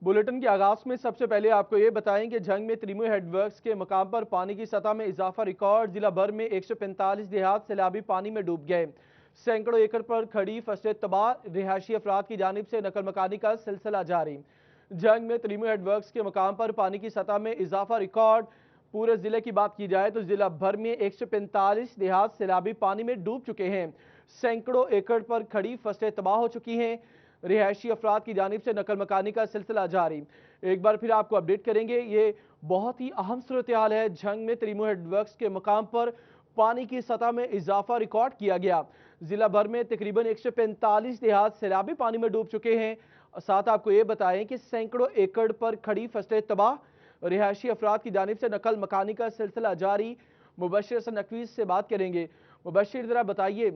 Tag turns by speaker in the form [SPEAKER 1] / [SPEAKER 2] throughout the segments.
[SPEAKER 1] Bulletin के आगाज में सबसे पहले आपको ये बताएं कि झंग में त्रिमु हेडवर्क्स के मकाम पर पानी की सतह में इजाफा रिकॉर्ड। जिला भर में 145 देहात सैलाबी पानी में डूब गए। सैकड़ों एकड़ पर खड़ी फसलें तबाह। रिहायशी अफराद की जानिब से नकल मकानी का सिलसिला जारी। झंग में त्रिमु हेडवर्क्स के मकाम पर पानी की सतह में इजाफा रिकॉर्ड। पूरे जिले की बात की जाए तो जिला भर में 145 देहात सैलाबी पानी में डूब चुके हैं। सैकड़ों एकड़ पर खड़ी फसलें तबाह हो चुकी हैं। रिहायशी अफराद की जानिब से नकल मकानी का सिलसिला जारी। एक बार फिर आपको अपडेट करेंगे। ये बहुत ही अहम सूरत हाल है। झंग में त्रिमु हेडवर्क्स के मकाम पर पानी की सतह में इजाफा रिकॉर्ड किया गया। जिला भर में तकरीबन 145 देहात सैलाबी पानी में डूब चुके हैं। साथ आपको ये बताएं कि सैकड़ों एकड़ पर खड़ी फसलें तबाह। रिहायशी अफराद की जानिब से नकल मकानी का सिलसिला जारी। मुबशिर हसन नकवी से बात करेंगे। मुबशिर, जरा बताइए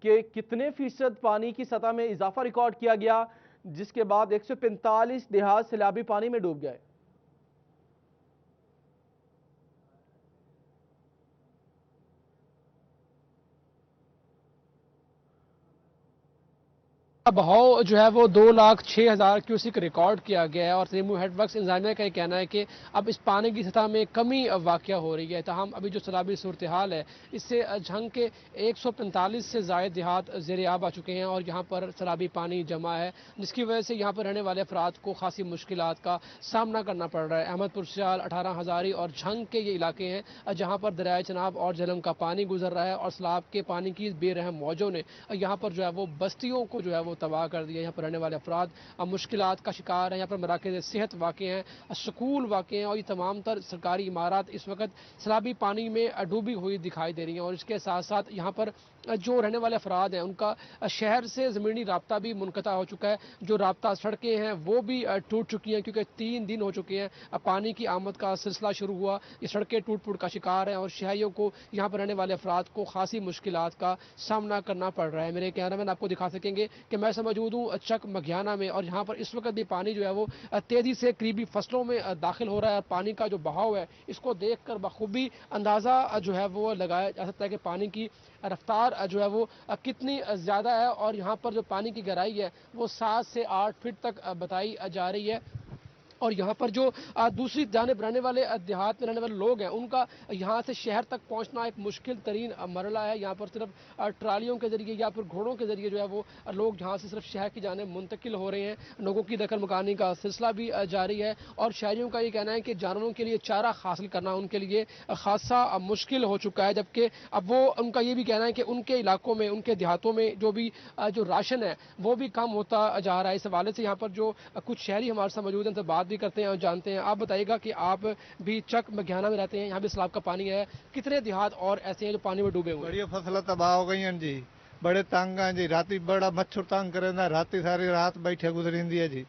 [SPEAKER 1] कि कितने फीसद पानी की सतह में इजाफा रिकॉर्ड किया गया जिसके बाद 145 देहात सैलाबी पानी में डूब गए।
[SPEAKER 2] बहाव जो है वो 2,06,000 क्यूसिक रिकॉर्ड किया गया है और त्रिमु हेडवर्क्स इंतजामिया का कहना है कि अब इस पानी की सतह में कमी वाक़या हो रही है। तहम अभी जो सैलाबी सूरत हाल है इससे झंग के 145 से ज़ायद देहात ज़ेर आब आ चुके हैं और यहाँ पर सैलाबी पानी जमा है, जिसकी वजह से यहाँ पर रहने वाले अफराद को खासी मुश्किलात का सामना करना पड़ रहा है। अहमदपुर सियाल, 18 हज़ारी और झंग के ये इलाके हैं जहाँ पर दरियाए चनाब और झेलम का पानी गुजर रहा है और सैलाब के पानी की बेरहम मौजों ने यहाँ पर जो है वो बस्तियों को जो है वो तबाह कर दिया। यहाँ पर रहने वाले अफराद मुश्किलात का शिकार हैं। यहाँ पर मराकज़ सेहत वाक़ हैं, स्कूल वाक़ हैं और ये तमाम तर सरकारी इमारत इस वक्त सैलाबी पानी में डूबी हुई दिखाई दे रही हैं। और इसके साथ साथ यहाँ पर जो रहने वाले अफराद हैं उनका शहर से ज़मीनी राब्ता भी मुनक़ता हो चुका है। जो राब्ता सड़कें हैं वो भी टूट चुकी हैं क्योंकि 3 दिन हो चुके हैं पानी की आमद का सिलसिला शुरू हुआ। ये सड़कें टूट फूट का शिकार हैं और शहरियों को, यहाँ पर रहने वाले अफराद को खासी मुश्किलात का सामना करना पड़ रहा है। मेरे कैमरामैन आपको दिखा सकेंगे कि मैं मौजूद हूँ चक मघियाना में और यहाँ पर इस वक्त भी पानी जो है वो तेज़ी से करीबी फसलों में दाखिल हो रहा है। पानी का जो बहाव है इसको देख कर बखूबी अंदाज़ा जो है वो लगाया जा सकता है कि पानी की रफ्तार जो है वो कितनी ज़्यादा है और यहाँ पर जो पानी की गहराई है वो 7 से 8 फीट तक बताई जा रही है। और यहाँ पर जो दूसरी जानिब रहने वाले देहात में रहने वाले लोग हैं उनका यहाँ से शहर तक पहुँचना एक मुश्किल तरीन मरला है। यहाँ पर सिर्फ ट्रालियों के ज़रिए या फिर घोड़ों के ज़रिए जो है वो लोग यहाँ से सिर्फ शहर की जानिब मुंतकिल हो रहे हैं। लोगों की दखल मकानी का सिलसिला भी जारी है और शहरियों का ये कहना है कि जानवरों के लिए चारा हासिल करना उनके लिए खासा मुश्किल हो चुका है। जबकि अब वो उनका ये भी कहना है कि उनके इलाकों में, उनके देहातों में जो राशन है वो भी कम होता जा रहा है। इस हवाले से यहाँ पर जो कुछ शहरी हमारे साथ मौजूद हैं तो बात भी करते हैं और जानते हैं। आप बताइएगा कि आप भी चक मघियाना में रहते हैं, यहाँ भी सैलाब का पानी है, कितने देहात और ऐसे हैं जो पानी में डूबे हुए हैं?
[SPEAKER 3] बड़ी फसल तबाह हो गई हैं जी, बड़े तंग हैं जी। राती बड़ा मच्छर तंग करेंदा, राती सारी रात बैठे गुजरिंदी है जी।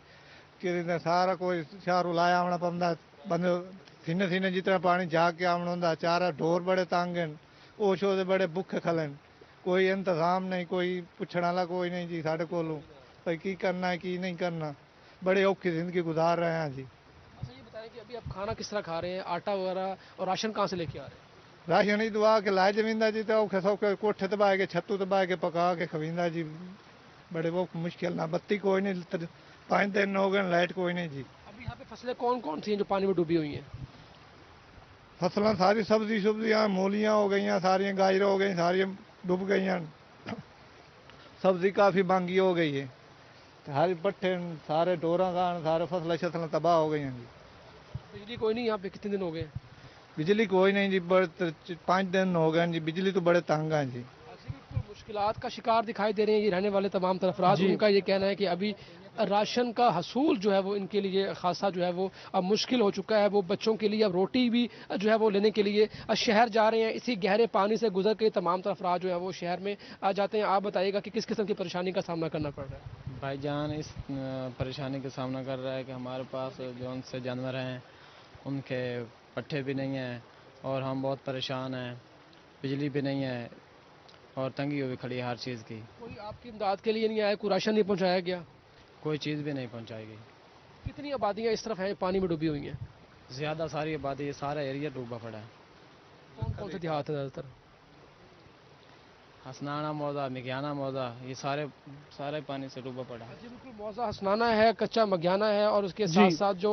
[SPEAKER 3] कि सारा कोई शहर लाया आना पौंदा, बंदे सीने सीने जितना पानी जाके आना होंदा। चारा ढोर बड़े तंग हैं, ओशो दे बड़े भुखे खलन, कोई इंतजाम नहीं, कोई पूछने वाला कोई नहीं जी साढ़े कोलों भाई की करना है की नहीं करना। बड़े औखी जिंदगी गुजार रहे हैं जी।
[SPEAKER 2] अच्छा, ये बताएं कि अभी आप खाना किस तरह खा रहे हैं, आटा वगैरह और राशन कहाँ से लेके आ रहे हैं?
[SPEAKER 3] राशन ही दुआ के लाए जमींदा जी, तो औखे सौखे कोठे दबा के छत्तू दबा के पका के खवींदा जी। बड़े वो मुश्किल ना, बत्ती कोई नहीं, 5 दिन हो गए, लाइट कोई नहीं जी।
[SPEAKER 2] अभी यहाँ पे फसलें कौन कौन सी हैं जो पानी में डूबी हुई हैं?
[SPEAKER 3] फसलें सारी सब्जी सुब्जियाँ मूलियाँ हो गई, सारियाँ गाजर हो गई, सारियाँ डूब गई। सब्जी काफ़ी महंगी हो गई है, सारे पट्ठे सारे डोरा खान, सारे फसलें शसलें तबाह हो गई हैं जी।
[SPEAKER 2] बिजली कोई नहीं यहाँ पे, कितने दिन हो गए?
[SPEAKER 3] बिजली कोई नहीं जी, बड़े 5 दिन हो गए जी, बिजली तो बड़े तंग हैं जी।
[SPEAKER 2] ऐसे बिल्कुल मुश्किलात का शिकार दिखाई दे रहे हैं ये रहने वाले तमाम तरफ अफराद। उनका ये कहना है कि अभी राशन का हसूल जो है वो इनके लिए खासा जो है वो अब मुश्किल हो चुका है। वो बच्चों के लिए अब रोटी भी जो है वो लेने के लिए शहर जा रहे हैं। इसी गहरे पानी से गुजर के तमाम तरफ अफराद जो है वो शहर में आ जाते हैं। आप बताइएगा कि किस किस्म की परेशानी का सामना करना पड़ रहा है?
[SPEAKER 4] भाईजान इस परेशानी का सामना कर रहा है कि हमारे पास जो उनसे जानवर हैं उनके पट्ठे भी नहीं हैं और हम बहुत परेशान हैं, बिजली भी नहीं है और तंगी हुई खड़ी है हर चीज़ की।
[SPEAKER 2] कोई आपकी इमदाद के लिए नहीं आया, कोई राशन नहीं पहुँचाया गया?
[SPEAKER 4] कोई चीज़ भी नहीं पहुंचाई गई।
[SPEAKER 2] कितनी आबादियाँ इस तरफ हैं पानी में डूबी हुई हैं?
[SPEAKER 4] ज़्यादा सारी आबादी, सारा एरिया डूबा पड़ा है।
[SPEAKER 2] कौन कौन से देहात है ज़्यादातर?
[SPEAKER 4] हसनाना मौजा, मिघाना मौजा, ये सारे पानी से डूबा पड़ा है।
[SPEAKER 2] जी बिल्कुल, मौजा हसनाना है, कच्चा मघियाना है और उसके साथ साथ जो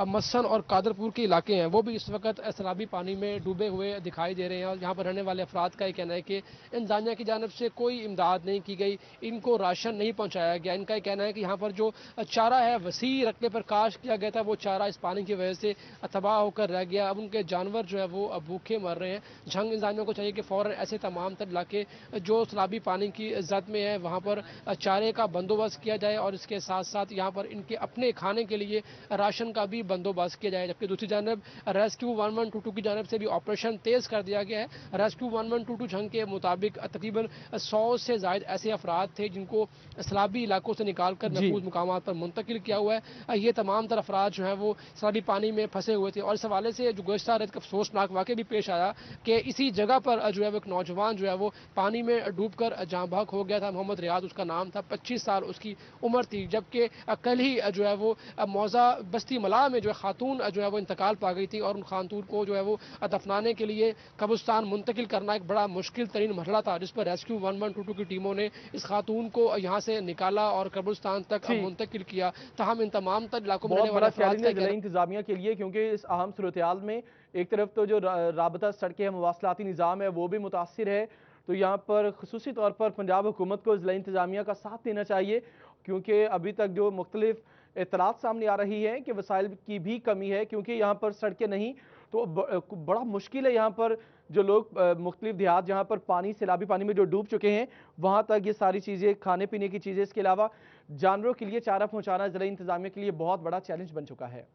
[SPEAKER 2] मसन और कादरपुर के इलाके हैं वो भी इस वक्त सैलाबी पानी में डूबे हुए दिखाई दे रहे हैं। और यहाँ पर रहने वाले अफराद का ये कहना है कि इंतजामिया की जानब से कोई इमदाद नहीं की गई, इनको राशन नहीं पहुँचाया गया। इनका ये कहना है कि यहाँ पर जो चारा है वसी रकबे पर काश्त किया गया था, वो चारा इस पानी की वजह से तबाह होकर रह गया। अब उनके जानवर जो है वो भूखे मर रहे हैं। झंग इंतजामिया को चाहिए कि फ़ौरन ऐसे तमाम तर इलाके जो सैलाबी पानी की जद में है वहाँ पर चारे का बंदोबस्त किया जाए और इसके साथ साथ यहाँ पर इनके अपने खाने के लिए राशन का भी बंदोबस्त किया जाए। जबकि दूसरी जानब रेस्क्यू 1122 की जानब से भी ऑपरेशन तेज़ कर दिया गया है। रेस्क्यू 1122 झंग के मुताबिक तकरीबन 100 से ज़ायद ऐसे अफराद थे जिनको सैलाबी इलाकों से निकाल कर महफूज मुकामात पर मुंतकिल किया हुआ है। ये तमाम तर अफराद जो हैं वो सैलाबी पानी में फंसे हुए थे। और इस हवाले से जो गुज़श्ता रात का अफसोसनाक वाक़या भी पेश आया कि इसी जगह पर जो है वो एक नौजवान जो है वो पानी में डूबकर जाँ बहक हो गया था। मोहम्मद रियाज उसका नाम था, 25 साल उसकी उम्र थी। जबकि कल ही जो है वो मौजा बस्ती मलाह में जो है खातून जो है वो इंतकाल पा गई थी और उन खातून को जो है वो दफनाने के लिए कब्रिस्तान मुंतकिल करना एक बड़ा मुश्किल तरीन मरहला था, जिस पर रेस्क्यू 1122 की टीमों ने इस खातून को यहाँ से निकाला और कब्रिस्तान तक मुंतकिल किया। तमाम इन तमाम तर इलाकों में
[SPEAKER 1] बड़ा चैलेंज है जिला इंतजामिया के लिए, क्योंकि इस अहम सूरत में एक तरफ तो जो राबता सड़कें मवासलाती निज़ाम है वो भी मुतासिर है। तो यहाँ पर खुसूसी तौर पर पंजाब हुकूमत को ज़िला इंतजामिया का साथ देना चाहिए, क्योंकि अभी तक जो मुख्तलिफ इत्तलात सामने आ रही है कि वसाइल की भी कमी है, क्योंकि यहाँ पर सड़कें नहीं तो बड़ा मुश्किल है। यहाँ पर जो लोग मुख्तलिफ देहात जहाँ पर पानी सैलाबी पानी में जो डूब चुके हैं वहाँ तक ये सारी चीज़ें, खाने पीने की चीज़ें, इसके अलावा जानवरों के लिए चारा पहुँचाना ज़िला इंतजामिया के लिए बहुत बड़ा चैलेंज बन चुका है।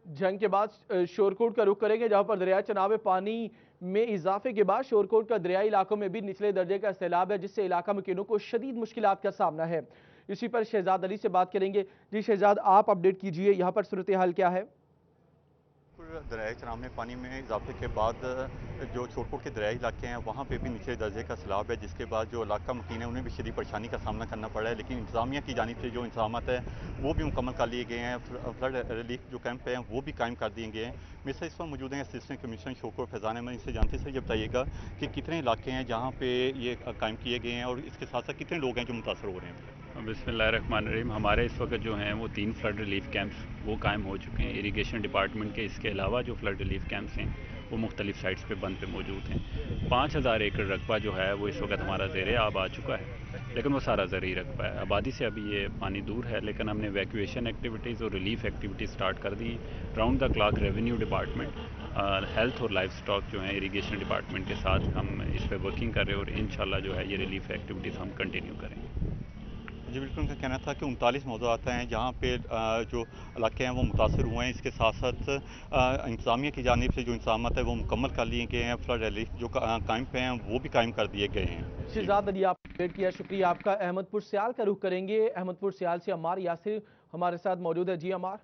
[SPEAKER 1] जंग के बाद शोरकोट का रुख करेंगे, जहां पर दरिया चनाब में पानी में इजाफे के बाद शोरकोट का दरियाई इलाकों में भी निचले दर्जे का सैलाब है, जिससे इलाका मकीनों को शदीद मुश्किलात का सामना है। इसी पर शहजाद अली से बात करेंगे। जी शहजाद, आप अपडेट कीजिए, यहाँ पर सूरत हाल क्या है?
[SPEAKER 5] दरियाई चनाब में पानी में इजाफे के बाद जो शोरकोट के दरियाई इलाके हैं वहाँ पे भी निचले दर्जे का सैलाब है, जिसके बाद जो इलाका मकीन है उन्हें भी शदीद परेशानी का सामना करना पड़ा है। लेकिन इंतजामिया की जानिब से जो इंतजाम है वो भी मुकम्मल कर लिए गए हैं। फ्लड रिलीफ जो कैंप हैं वो भी कायम कर दिए गए हैं। मेरे साथ इस वक्त मौजूद हैं असिस्टेंट कमिश्नर शोरकोट फैज़ान अहमद। इनसे जानते सर ये बताइएगा कि कितने इलाके हैं जहाँ पे ये कायम किए गए हैं और इसके साथ साथ कितने लोग हैं जो मुतासर हो रहे हैं?
[SPEAKER 6] बिस्मिल्लाहिर्रहमानिर्रहीम। हमारे इस वक्त जो हैं वो 3 फ्लड रिलीफ कैंप्स वो कायम हो चुके हैं इरिगेशन डिपार्टमेंट के। इसके अलावा जो फ्लड रिलीफ कैंप्स हैं वो मुख्तलिफ साइट्स पे बंद पे मौजूद हैं। 5000 एकड़ रकबा जो है वो इस वक्त हमारा ज़ेरे आब आ चुका है, लेकिन वो सारा ज़रूरी रकबा है। आबादी से अभी ये पानी दूर है, लेकिन हमने वैक्यूएशन एक्टिविटीज़ और रिलीफ एक्टिविटीज़ स्टार्ट कर दी। Round the clock revenue department, health और लाइफ स्टॉक जो है इरिगेशन डिपार्टमेंट के साथ हम इस पर वर्किंग कर रहे हैं और इंशाल्लाह जो है ये रिलीफ एक्टिविटीज़ हम कंटिन्यू करेंगे।
[SPEAKER 5] जी बिल्कुल, उनका कहना था कि 39 मौज़ूआत हैं जहाँ पे जो इलाके हैं वो मुतासर हुए हैं। इसके साथ साथ इंतजामिया की जानिब से जो इंतजाम है वो मुकम्मल कर लिए गए हैं। फ्लड रिलीफ जो कायम पे हैं वो भी कायम कर दिए गए हैं।
[SPEAKER 1] शहजाद अली, आप अपडेट किया, शुक्रिया आपका। अहमदपुर सियाल का रुख करेंगे। अहमदपुर सियाल से अमार यासिर हमारे साथ मौजूद है। जी अमार।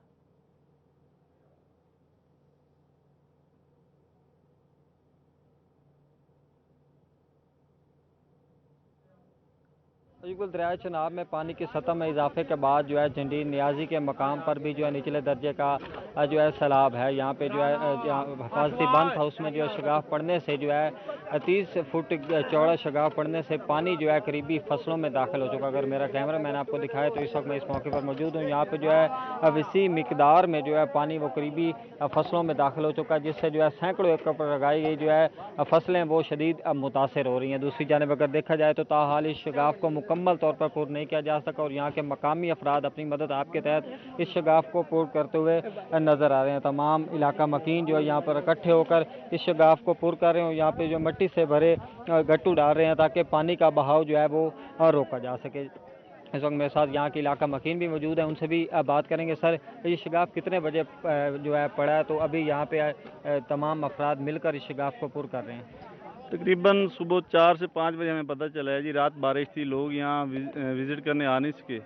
[SPEAKER 7] बिल्कुल, दरिया चनाब में पानी की सतह में इजाफे के बाद जो है झंडी नियाजी के मकाम पर भी जो है निचले दर्जे का जो है सैलाब है। यहाँ पे जो है हिफाजती बंद था उसमें जो है शगाफ पड़ने से जो है 30 फुट चौड़ा शगाफ पड़ने से पानी जो है करीबी फसलों में दाखिल हो चुका। अगर मेरा कैमरा मैंने आपको दिखाया तो इस वक्त मैं इस मौके पर मौजूद हूँ। यहाँ पे जो है विसी मिकदार में जो है पानी वो करीबी फसलों में दाखिल हो चुका है, जिससे जो है सैकड़ों एकड़ पर लगाई गई जो है फसलें वो शदीद मुतासर हो रही हैं। दूसरी जानिब अगर देखा जाए तो ताहाल इस शगाफ को मुकम्मल तौर पर पूर्ण नहीं किया जा सका और यहाँ के मकामी अफराद अपनी मदद आपके तहत इस शगाफ को पूर्ण करते हुए नज़र आ रहे हैं। तमाम इलाका मकीन जो है यहाँ पर इकट्ठे होकर इस शगाफ को पूर्ण कर रहे हैं। यहाँ पे जो मिट्टी से भरे गट्टू डाल रहे हैं ताकि पानी का बहाव जो है वो रोका जा सके। इस वक्त मेरे साथ यहाँ के इलाका मकीन भी मौजूद है, उनसे भी बात करेंगे। सर, ये शगाफ कितने बजे जो है पड़ा है, तो अभी यहाँ पे तमाम अफराद मिलकर इस शगाफ को पूर्ण कर रहे हैं?
[SPEAKER 8] तकरीबन सुबह 4 से 5 बजे हमें पता चला है जी। रात बारिश थी, लोग यहाँ विज़िट करने आ नहीं सके,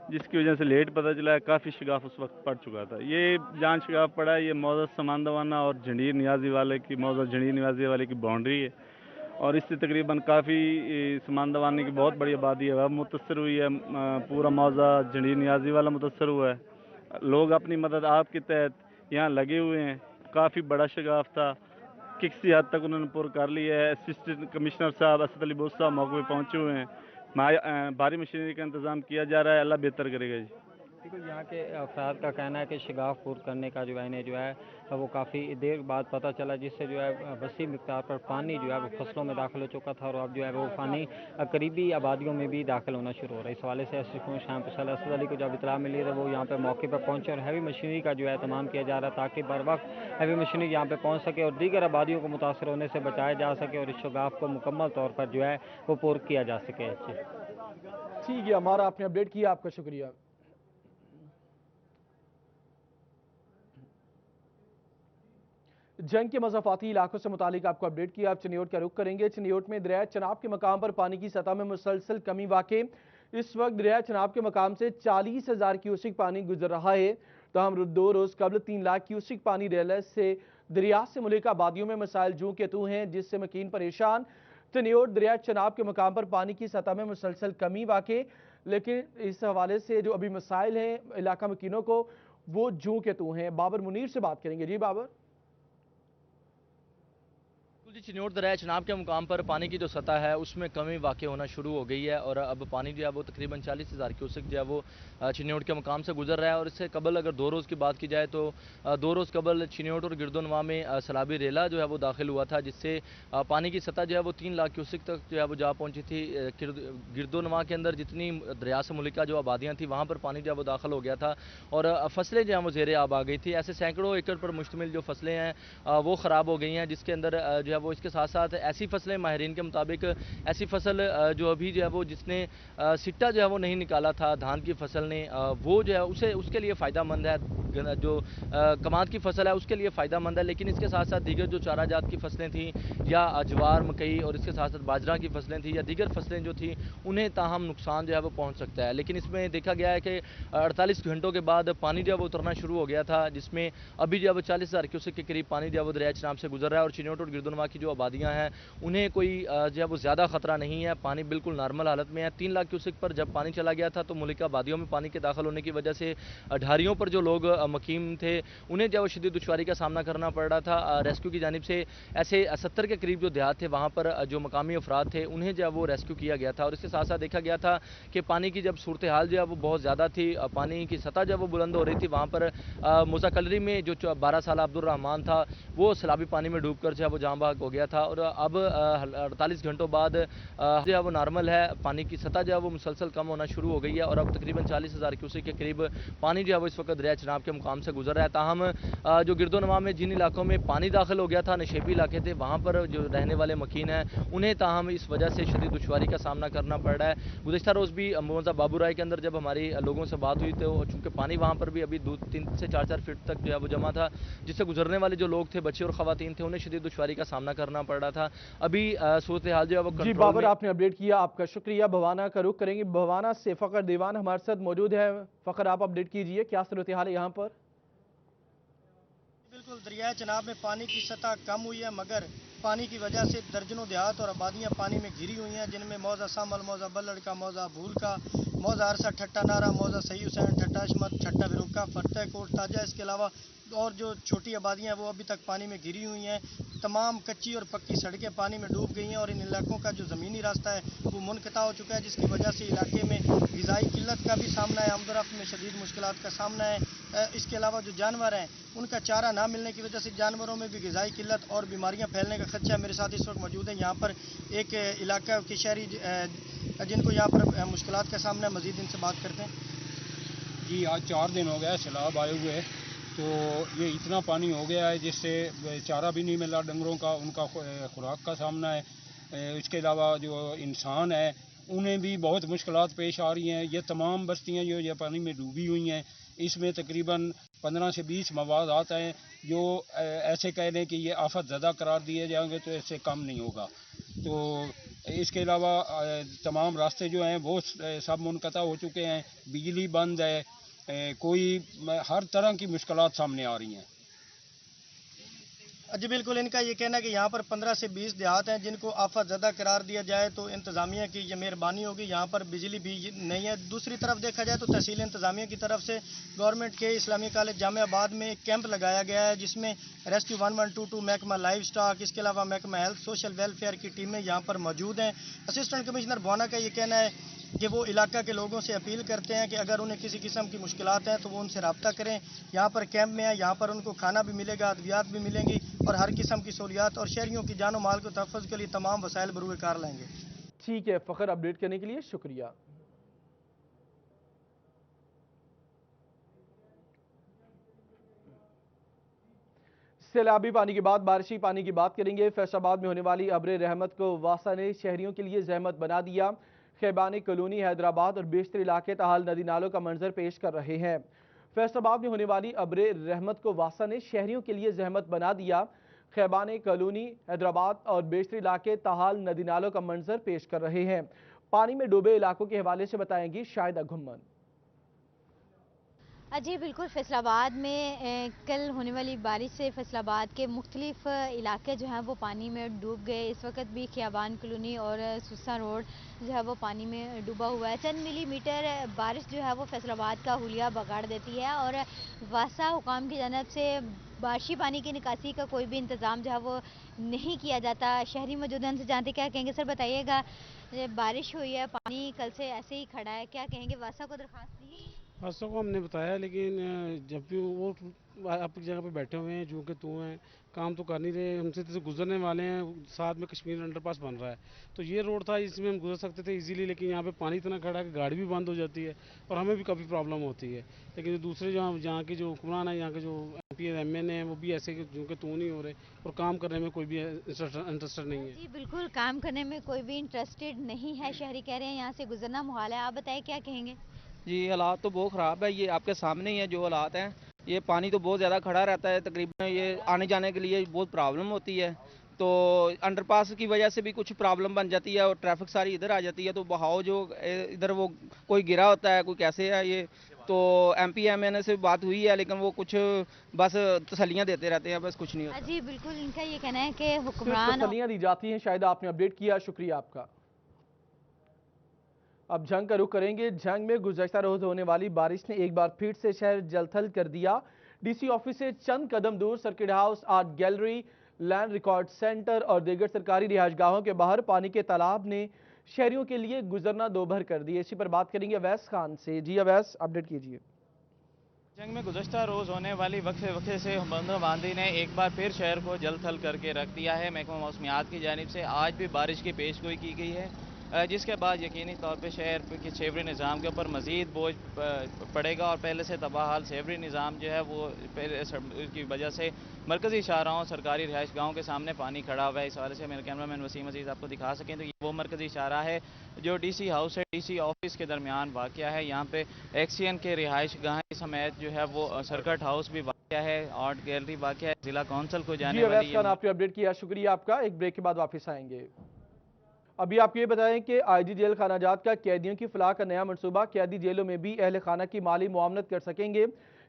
[SPEAKER 8] जिसकी वजह से लेट पता चला है। काफ़ी शगाफ उस वक्त पड़ चुका था। ये जहाँ शगाफ पड़ा है ये मौजा समानदवाना और झंडीर नियाजी वाले की मौजा झंडीर नियाजी वाले की बाउंड्री है और इससे तकरीबन काफ़ी समानदवानी की बहुत बड़ी आबादी है वह मुतासर हुई है। पूरा मौजा झंडीर नियाजी वाला मुतासर हुआ है। लोग अपनी मदद आपके तहत यहाँ लगे हुए हैं। काफ़ी बड़ा शगाफ था, किसी हद तक उन्होंने पुर कर लिया है। असिस्टेंट कमिश्नर साहब असद अली बोस साहब मौके पे पहुँचे हुए हैं। भारी मशीनरी का इंतज़ाम किया जा रहा है, अल्लाह बेहतर करेगा जी।
[SPEAKER 7] बिल्कुल, यहाँ के अफराद का कहना है कि शगाफ पूर करने का जो है इन्हें जो है वो काफ़ी देर बाद पता चला, जिससे जो है वसी मिक़दार पर पानी जो है वो फसलों में दाखिल हो चुका था और अब जो है वो पानी करीबी आबादियों में भी दाखिल होना शुरू हो रहा है। इस हवाले से असिस्टेंट शाम फसल असद अली को जब इतला मिली तो वो यहाँ पर मौके पर पहुँचे और हैवी मशीनरी का जो है तमाम किया जा रहा है ताकि बर वक्त हैवी मशीनरी यहाँ पर पहुँच सके और दीगर आबादियों को मुतासर होने से बचाया जा सके और इस शगाफ को मुकम्मल तौर पर जो है वो पूर किया जा सके।
[SPEAKER 1] ठीक है, हमारा आपने अपडेट किया, आपका शुक्रिया। जंग के मज़ाफ़ाती इलाकों से मुतालिक आपको अपडेट किया। आप चनियोट का रुख करेंगे। चनियोट में दरिया चनाब के मकाम पर पानी की सतह में मुसलसल कमी वाक़ई। इस वक्त दरिया चनाब के मकाम से 40,000 क्यूसिक पानी गुजर रहा है। तहम 2 रोज़ कबल 3 लाख क्यूसिक पानी रेलवे से दरिया से मुल्क आबादियों में मसाइल जू के तू हैं, जिससे मकीन परेशान। चनियोट दरिया चनाब के मकाम पर पानी की सतह में मुसलसल कमी वाक़ई, लेकिन इस हवाले से जो अभी मसाइल हैं इलाका मकीनों को, वो जू के तू हैं। बाबर मुनीर से बात करेंगे। जी बाबर।
[SPEAKER 9] जी, चिन्योट दरिया चनाब के मुकाम पर पानी की जो सतह है उसमें कमी वाक़ई होना शुरू हो गई है और अब पानी जो है वो तकरीबन 40,000 क्यूसेक जो है वो चिन्योट के मुकाम से गुजर रहा है। और इससे कबल अगर 2 रोज़ की बात की जाए तो 2 रोज़ कबल चिन्योट और गिरदोनवा में सैलाबी रेला जो है वो दाखिल हुआ था, जिससे पानी की सतह जो है वो 3 लाख क्यूसेक तक जो है वो जा पहुँची थी। गिरदोनवा के अंदर जितनी दरिया से मुल्का जो आबादियाँ थी वहाँ पर पानी जो है वो दाखिल हो गया था और फसलें जो है वो ज़ेरे आब आ गई थी। ऐसे सैकड़ों एकड़ पर मुश्तमिल जो फसलें हैं वो ख़राब हो गई हैं, जिसके अंदर जो है वो इसके साथ साथ ऐसी फसलें माहिरीन के मुताबिक ऐसी फसल जो अभी जो है वो जिसने सिट्टा जो है वो नहीं निकाला था धान की फसल ने, वो जो है उसे उसके लिए फ़ायदा है। जो कमाद की फसल है उसके लिए फ़ायदा है, लेकिन इसके साथ साथ दीगर जो चारा जात की फसलें थी या ज्वार मकई और इसके साथ साथ बाजरा की फसलें थी या दीगर फसलें जो थी उन्हें ताहम नुकसान जो है वो पहुँच सकता है। लेकिन इसमें देखा गया है कि 48 घंटों के बाद पानी जो है वो उतरना शुरू हो गया था, जिसमें अभी जो है वो 40,000 क्यूसेक के करीब पानी जो है वो दरिया चनाब से गुजर रहा है और चिन्योट और गिरदोनवा की जो आबादियाँ हैं उन्हें कोई जो है वो ज़्यादा ख़तरा नहीं है। पानी बिल्कुल नॉर्मल हालत में है। 3 लाख क्यूसेक पर जब पानी चला गया था तो मुल्क आबादियों में पानी के दाखिल होने की वजह से ढारियों पर जो लोग मकीम थे उन्हें जो है वो शदीद दुश्वारी का सामना करना पड़ रहा था। रेस्क्यू की जानिब से ऐसे 70 के करीब जो देहात थे वहाँ पर जो मकामी अफराद थे उन्हें जो है वो रेस्क्यू किया गया था और इसके साथ साथ देखा गया था कि पानी की जब सूरत हाल जो है वो बहुत ज़्यादा थी, पानी की सतह जो है वो बुलंद हो रही थी। वहाँ पर मूसा कलरी में जो 12 साल अब्दुर्रहमान था वो सैलाबी पानी में डूब कर जो है वो जाँ बहक हो गया था और अब 48 घंटों बाद जो है वो नॉर्मल है। पानी की सतह जो है वो मुसलसल कम होना शुरू हो गई है और अब तकरीबन 40,000 क्यूसेक के करीब पानी जो है वो इस वक्त दरिया चनाब के मुकाम से गुजर रहा है। ताहम जो गिरदोनवा में जिन इलाकों में पानी दाखिल हो गया था, नशेबी इलाके थे, वहाँ पर जो रहने वाले मकीन हैं उन्हें ताहम इस वजह से शदीद दुश्वारी का सामना करना पड़ रहा है। गुज़िश्ता रोज़ भी मौजा बाबूराय के अंदर जब हमारी लोगों से बात हुई तो चूँकि पानी वहाँ पर भी अभी 3 से 4 फीट तक जो है वो जमा था, जिससे गुजरने वाले जो लोग थे, बच्चे और ख़वातीन थे, उन्हें शदीद दुश्वारी का सामना करना पड़ रहा था। अभी सूरत हाल जो है वो
[SPEAKER 1] जी बाबर, आपने अपडेट किया, आपका शुक्रिया। भवाना का रुख करेंगे। भवाना से फ़खर दीवान हमारे साथ मौजूद है। फ़खर, आप अपडेट कीजिए, क्या सूरत हाल है यहाँ पर?
[SPEAKER 10] बिल्कुल, दरिया चनाब में पानी की सतह कम हुई है, मगर पानी की वजह से दर्जनों देहात और आबादियाँ पानी में घिरी हुई हैं, जिनमें मौजा सामल, मौजा बल्लड़ का, मौजा भूल का, मौजा अरसा ठट्टा नारा, मौजा सही हुसैन, ठट्टा अशमत, ठट्टा बिरुक्का, फरतह कोट, ताजा। इसके अलावा और जो छोटी आबादियाँ हैं वो अभी तक पानी में घिरी हुई हैं। तमाम कच्ची और पक्की सड़कें पानी में डूब गई हैं और इन इलाकों का जो ज़मीनी रास्ता है वो मुनक़ता हो चुका है, जिसकी वजह से इलाके में ग़िज़ाई किल्लत का भी सामना है, आमदोरफ़्त में शदीद मुश्किलात का सामना है। इसके अलावा जो जानवर हैं उनका चारा ना मिलने की वजह से जानवरों में भी ग़िज़ाई किल्लत और बीमारियाँ फैलने का खदशा है। मेरे साथ इस वक्त मौजूद है यहाँ पर एक इलाका के शहरी जिनको यहाँ पर मुश्किलात का सामना है। मज़ीद इनसे बात करते हैं।
[SPEAKER 11] जी, आज 4 दिन हो गया सैलाब आए हुए, तो ये इतना पानी हो गया है जिससे चारा भी नहीं मिला डंगरों का, उनका खुराक का सामना है। इसके अलावा जो इंसान है उन्हें भी बहुत मुश्किलात पेश आ रही हैं। ये तमाम बस्तियां जो ये पानी में डूबी हुई हैं, इसमें तकरीबन 15 से 20 मवादात हैं जो ऐसे कह लें कि ये आफत ज़्यादा करार दिए जाएंगे तो इससे कम नहीं होगा। तो इसके अलावा तमाम रास्ते जो हैं वो सब मुनक़ता हो चुके हैं, बिजली बंद है, कोई हर तरह की मुश्किलात सामने आ रही हैं।
[SPEAKER 10] जी बिल्कुल, इनका ये कहना है कि यहाँ पर 15 से 20 देहात हैं जिनको आफत ज़दा करार दिया जाए तो इंतज़ामिया की ये मेहरबानी होगी। यहाँ पर बिजली भी नहीं है। दूसरी तरफ देखा जाए तो तहसील इंतज़ामिया की तरफ से गवर्नमेंट के इस्लामी कॉलेज जामियाबाद में एक कैंप लगाया गया है जिसमें रेस्क्यू 1122, महकमा लाइव स्टॉक, इसके अलावा महकमा हेल्थ सोशल वेलफेयर की टीमें यहाँ पर मौजूद हैं। असिस्टेंट कमिश्नर भुआना का ये कहना है कि वो इलाका के लोगों से अपील करते हैं कि अगर उन्हें किसी किस्म की मुश्किलात हैं तो वो उनसे रब्ता करें। यहाँ पर कैंप में है, यहाँ पर उनको खाना भी मिलेगा, अद्वियात भी मिलेंगी और हर किस्म की सहूलियात और शहरियों की जानो माल को तहफ़्फ़ुज़ के लिए तमाम वसाइल बरूए कार लाएंगे।
[SPEAKER 1] ठीक है फ़खर, अपडेट करने के लिए शुक्रिया। सैलाबी पानी के बाद बारिशी पानी की बात करेंगे। फैसलाबाद में होने वाली अब्र रहमत को वासा ने शहरियों के लिए जहमत बना दिया। खैबानी कॉलोनी, हैदराबाद और बेशतर इलाके ताहाल नदी नालों का मंजर पेश कर रहे हैं। फैसलाबाद में होने वाली अब्र रहमत को वासा ने शहरियों के लिए जहमत बना दिया। खैबानी कॉलोनी, हैदराबाद और बेशतर इलाके ताहाल नदी नालों का मंजर पेश कर रहे हैं। पानी में डूबे इलाकों के हवाले से बताएंगी शाहिदा घुम्मन।
[SPEAKER 12] जी बिल्कुल, फैसलाबाद में कल होने वाली बारिश से फैसलाबाद के मुख्तलिफ इलाके जो हैं वो पानी में डूब गए। इस वक्त भी खियाबान कॉलोनी और सुस्सा रोड जो है वो पानी में डूबा हुआ है। चंद मिलीमीटर बारिश जो है वो फैसलाबाद का हुलिया बिगाड़ देती है और वासा हुकाम की जानब से बारिशी पानी की निकासी का कोई भी इंतज़ाम जो है वो नहीं किया जाता। शहरी मौजूद हैं, उनसे जानते क्या कहेंगे। सर बताइएगा, बारिश हुई है, पानी कल से ऐसे ही खड़ा है, क्या कहेंगे? वासा को दरख्वास्त दी?
[SPEAKER 13] हादसों को हमने बताया, लेकिन जब भी वो अपनी जगह पे बैठे हुए हैं, जो कि तू हैं, काम तो कर नहीं रहे, हमसे तो गुजरने वाले हैं। साथ में कश्मीर अंडरपास बन रहा है, तो ये रोड था जिसमें हम गुजर सकते थे इजीली, लेकिन यहाँ पे पानी इतना खड़ा है कि गाड़ी भी बंद हो जाती है और हमें भी काफ़ी प्रॉब्लम होती है। लेकिन दूसरे यहाँ के जो हुक्मरान है, यहाँ के जो MP MN हैं, वो भी ऐसे जो कि तू नहीं हो रहे और काम करने में कोई भी इंटरेस्टेड नहीं है।
[SPEAKER 12] जी बिल्कुल, काम करने में कोई भी इंटरेस्टेड नहीं है। शहरी कह रहे हैं यहाँ से गुजरना मुहाल है। आप बताएं क्या कहेंगे।
[SPEAKER 14] जी हालात तो बहुत ख़राब है, ये आपके सामने ही है जो हालात हैं। ये पानी तो बहुत ज़्यादा खड़ा रहता है, तकरीबन ये आने जाने के लिए बहुत प्रॉब्लम होती है। तो अंडरपास की वजह से भी कुछ प्रॉब्लम बन जाती है और ट्रैफिक सारी इधर आ जाती है। तो बहाव जो इधर वो कोई गिरा होता है, कोई कैसे है ये, तो MP MN से बात हुई है, लेकिन वो कुछ बस तसल्लियाँ देते रहते हैं, बस कुछ नहीं होता।
[SPEAKER 12] जी बिल्कुल, इनका ये कहना है कि हुक्मरान
[SPEAKER 1] तसल्लियाँ दी जाती हैं। शायद आपने अपडेट किया, शुक्रिया आपका। अब जंग का रुख करेंगे। जंग में गुज़श्ता रोज होने वाली बारिश ने एक बार फिर से शहर जलथल कर दिया। DC ऑफिस से चंद कदम दूर circuit house, art gallery, land record centre और दीगर सरकारी रिहायशगाहों के बाहर पानी के तालाब ने शहरियों के लिए गुजरना दोभर कर दिए। इसी पर बात करेंगे अवैस खान से। जी अवैस, अपडेट कीजिए।
[SPEAKER 15] जंग में गुज़श्ता रोज़ होने वाली वक्फे से बंदोबंदी ने एक बार फिर शहर को जलथल करके रख दिया है। महकमा मौसमियात की जानिब से आज भी बारिश की पेशगोई की गई है, जिसके बाद यकीनी तौर पे शहर के सेवरी निज़ाम के ऊपर मज़ीद बोझ पड़ेगा और पहले से तबाह हाल सेवरी निज़ाम जो है वो की वजह से मरकज़ी शाहराहों, सरकारी रिहाइश गाहों के सामने पानी खड़ा हुआ है। इस हवाले से मेरे कैमरामैन वसीम अजीज़ आपको दिखा सकें तो ये वो मरकज़ी शाहराह है जो DC हाउस है, DC ऑफिस के दरमियान वाक़या है। यहाँ पे एक्सियन के रिहाइश गाहें समेत जो है वो सर्किट हाउस भी वाक़या है, आर्ट गैलरी वाक़या है। जिला कौंसिल को जाने वाली
[SPEAKER 1] आपने अपडेट किया, शुक्रिया आपका। एक ब्रेक के बाद वापस आएंगे। अभी आपको ये बताएं कि IG जेल खानाजात का कैदियों की फलाह का नया मनसूबा। कैदी जेलों में भी अहल खाना की माली मुआवनत कर सकेंगे।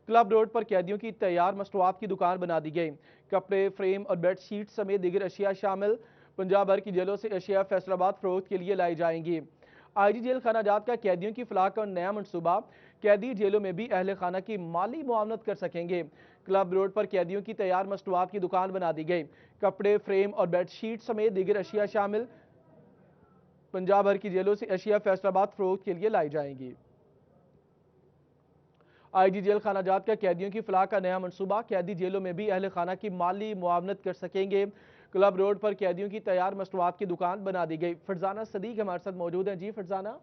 [SPEAKER 1] क्लब रोड पर कैदियों की तैयार मसनूआत की दुकान बना दी गई। कपड़े, फ्रेम और बेड शीट समेत दीगर अशिया शामिल। पंजाब भर की जेलों से अशिया फैसलाबाद फरोख्त के लिए लाई जाएंगी। IG जेल खानाजात का कैदियों की फलाह का नया मनसूबा। कैदी जेलों में भी अहल खाना की माली मुआवनत कर सकेंगे। क्लब रोड पर कैदियों की तैयार मसनूआत की दुकान बना दी गई। कपड़े, फ्रेम और बेड शीट समेत दीगर अशिया शामिल। पंजाब भर की जेलों से अशिया फैसलाबाद फरोख्त के लिए लाई जाएंगी। IG जेल खानाजात का कैदियों की फलाह का नया मनसूबा। कैदी जेलों में भी अहल खाना की माली मुआवनत कर सकेंगे। क्लब रोड पर कैदियों की तैयार मसनूआत की दुकान बना दी गई। फरजाना सदीक हमारे साथ मौजूद हैं। जी फरजाना।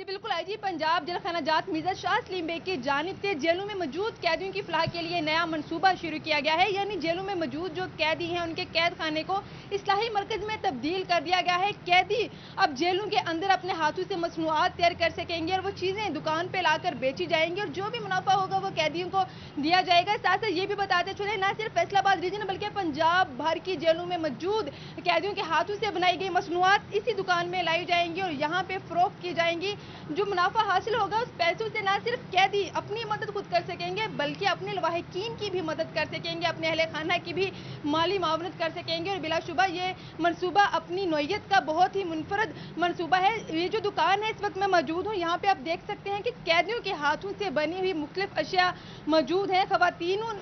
[SPEAKER 16] जी बिल्कुल, आईजी पंजाब जेलखाना जात मिर्जा शाह सलीम बेग की जानिब से जेलों में मौजूद कैदियों की फलाह के लिए नया मंसूबा शुरू किया गया है। यानी जेलों में मौजूद जो कैदी हैं उनके कैद खाने को इस्लाही मरकज में तब्दील कर दिया गया है। कैदी अब जेलों के अंदर अपने हाथों से मसनूआत तैयार कर सकेंगे और वो चीज़ें दुकान पर लाकर बेची जाएंगी और जो भी मुनाफा होगा वो कैदियों को दिया जाएगा। साथ साथ ये भी बताते चले, न सिर्फ फैसलाबाद रीजन बल्कि पंजाब भर की जेलों में मौजूद कैदियों के हाथों से बनाई गई मसनूआत इसी दुकान में लाई जाएंगी और यहाँ पे फरोख्त की जाएंगी। जो मुनाफा हासिल होगा उस पैसों से ना सिर्फ कैदी अपनी मदद खुद कर सकेंगे बल्कि अपने लवाहिकीन की भी मदद कर सकेंगे, अपने अहले खाना की भी माली मावनत कर सकेंगे और बिलाशुबा ये मंसूबा अपनी नौयत का बहुत ही मुनफरद मंसूबा है। ये जो दुकान है इस वक्त मैं मौजूद हूँ, यहाँ पे आप देख सकते हैं कि कैदियों के हाथों से बनी हुई मुख्तलिफ अशिया मौजूद हैं।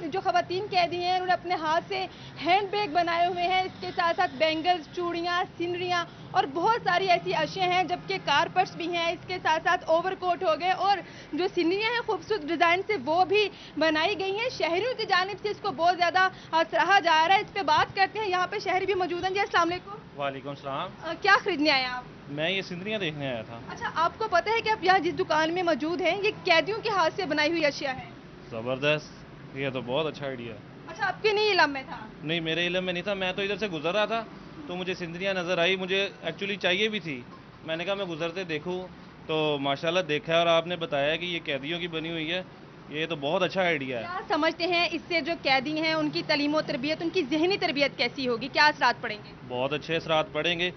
[SPEAKER 16] जो खवातीन कैदी हैं उन्होंने अपने हाथ से हैंड बैग बनाए हुए हैं, इसके साथ साथ बैंगल्स, चूड़ियाँ, सिनरियाँ और बहुत सारी ऐसी अशियाँ हैं, जबकि कारपर्स भी हैं, इसके साथ साथ ओवरकोट हो गए और जो सिनरियाँ हैं खूबसूरत डिज़ाइन से वो भी बनाई गई हैं। शहरियों की जानिब से इसको बहुत ज़्यादा सराहा जा रहा है। इस पर बात करते हैं, यहाँ पे शहरी भी मौजूद हैं। जी अस्सलाम वालेकुम।
[SPEAKER 17] वालेकुम सलाम।
[SPEAKER 16] क्या खरीदने आए आप?
[SPEAKER 17] मैं ये सिंदरियाँ देखने आया था।
[SPEAKER 16] अच्छा, आपको पता है कि आप यहाँ जिस दुकान में मौजूद हैं ये कैदियों के हाथ से बनाई हुई अशिया है?
[SPEAKER 17] ज़बरदस्त, ये तो बहुत अच्छा आइडिया है।
[SPEAKER 16] अच्छा, आपके नहीं इल्म में था?
[SPEAKER 17] नहीं, मेरे इल्म में नहीं था, मैं तो इधर से गुजर रहा था तो मुझे सिंदरियाँ नज़र आई, मुझे एक्चुअली चाहिए भी थी। मैंने कहा मैं गुजरते देखूँ तो माशाल्लाह देखा और आपने बताया कि ये कैदियों की बनी हुई है, ये तो बहुत अच्छा आइडिया है।
[SPEAKER 16] क्या समझते हैं इससे जो कैदी हैं उनकी तालीम और तरबियत, उनकी जहनी तरबियत कैसी होगी, क्या असरात पड़ेंगे?
[SPEAKER 17] बहुत अच्छे असरात पड़ेंगे।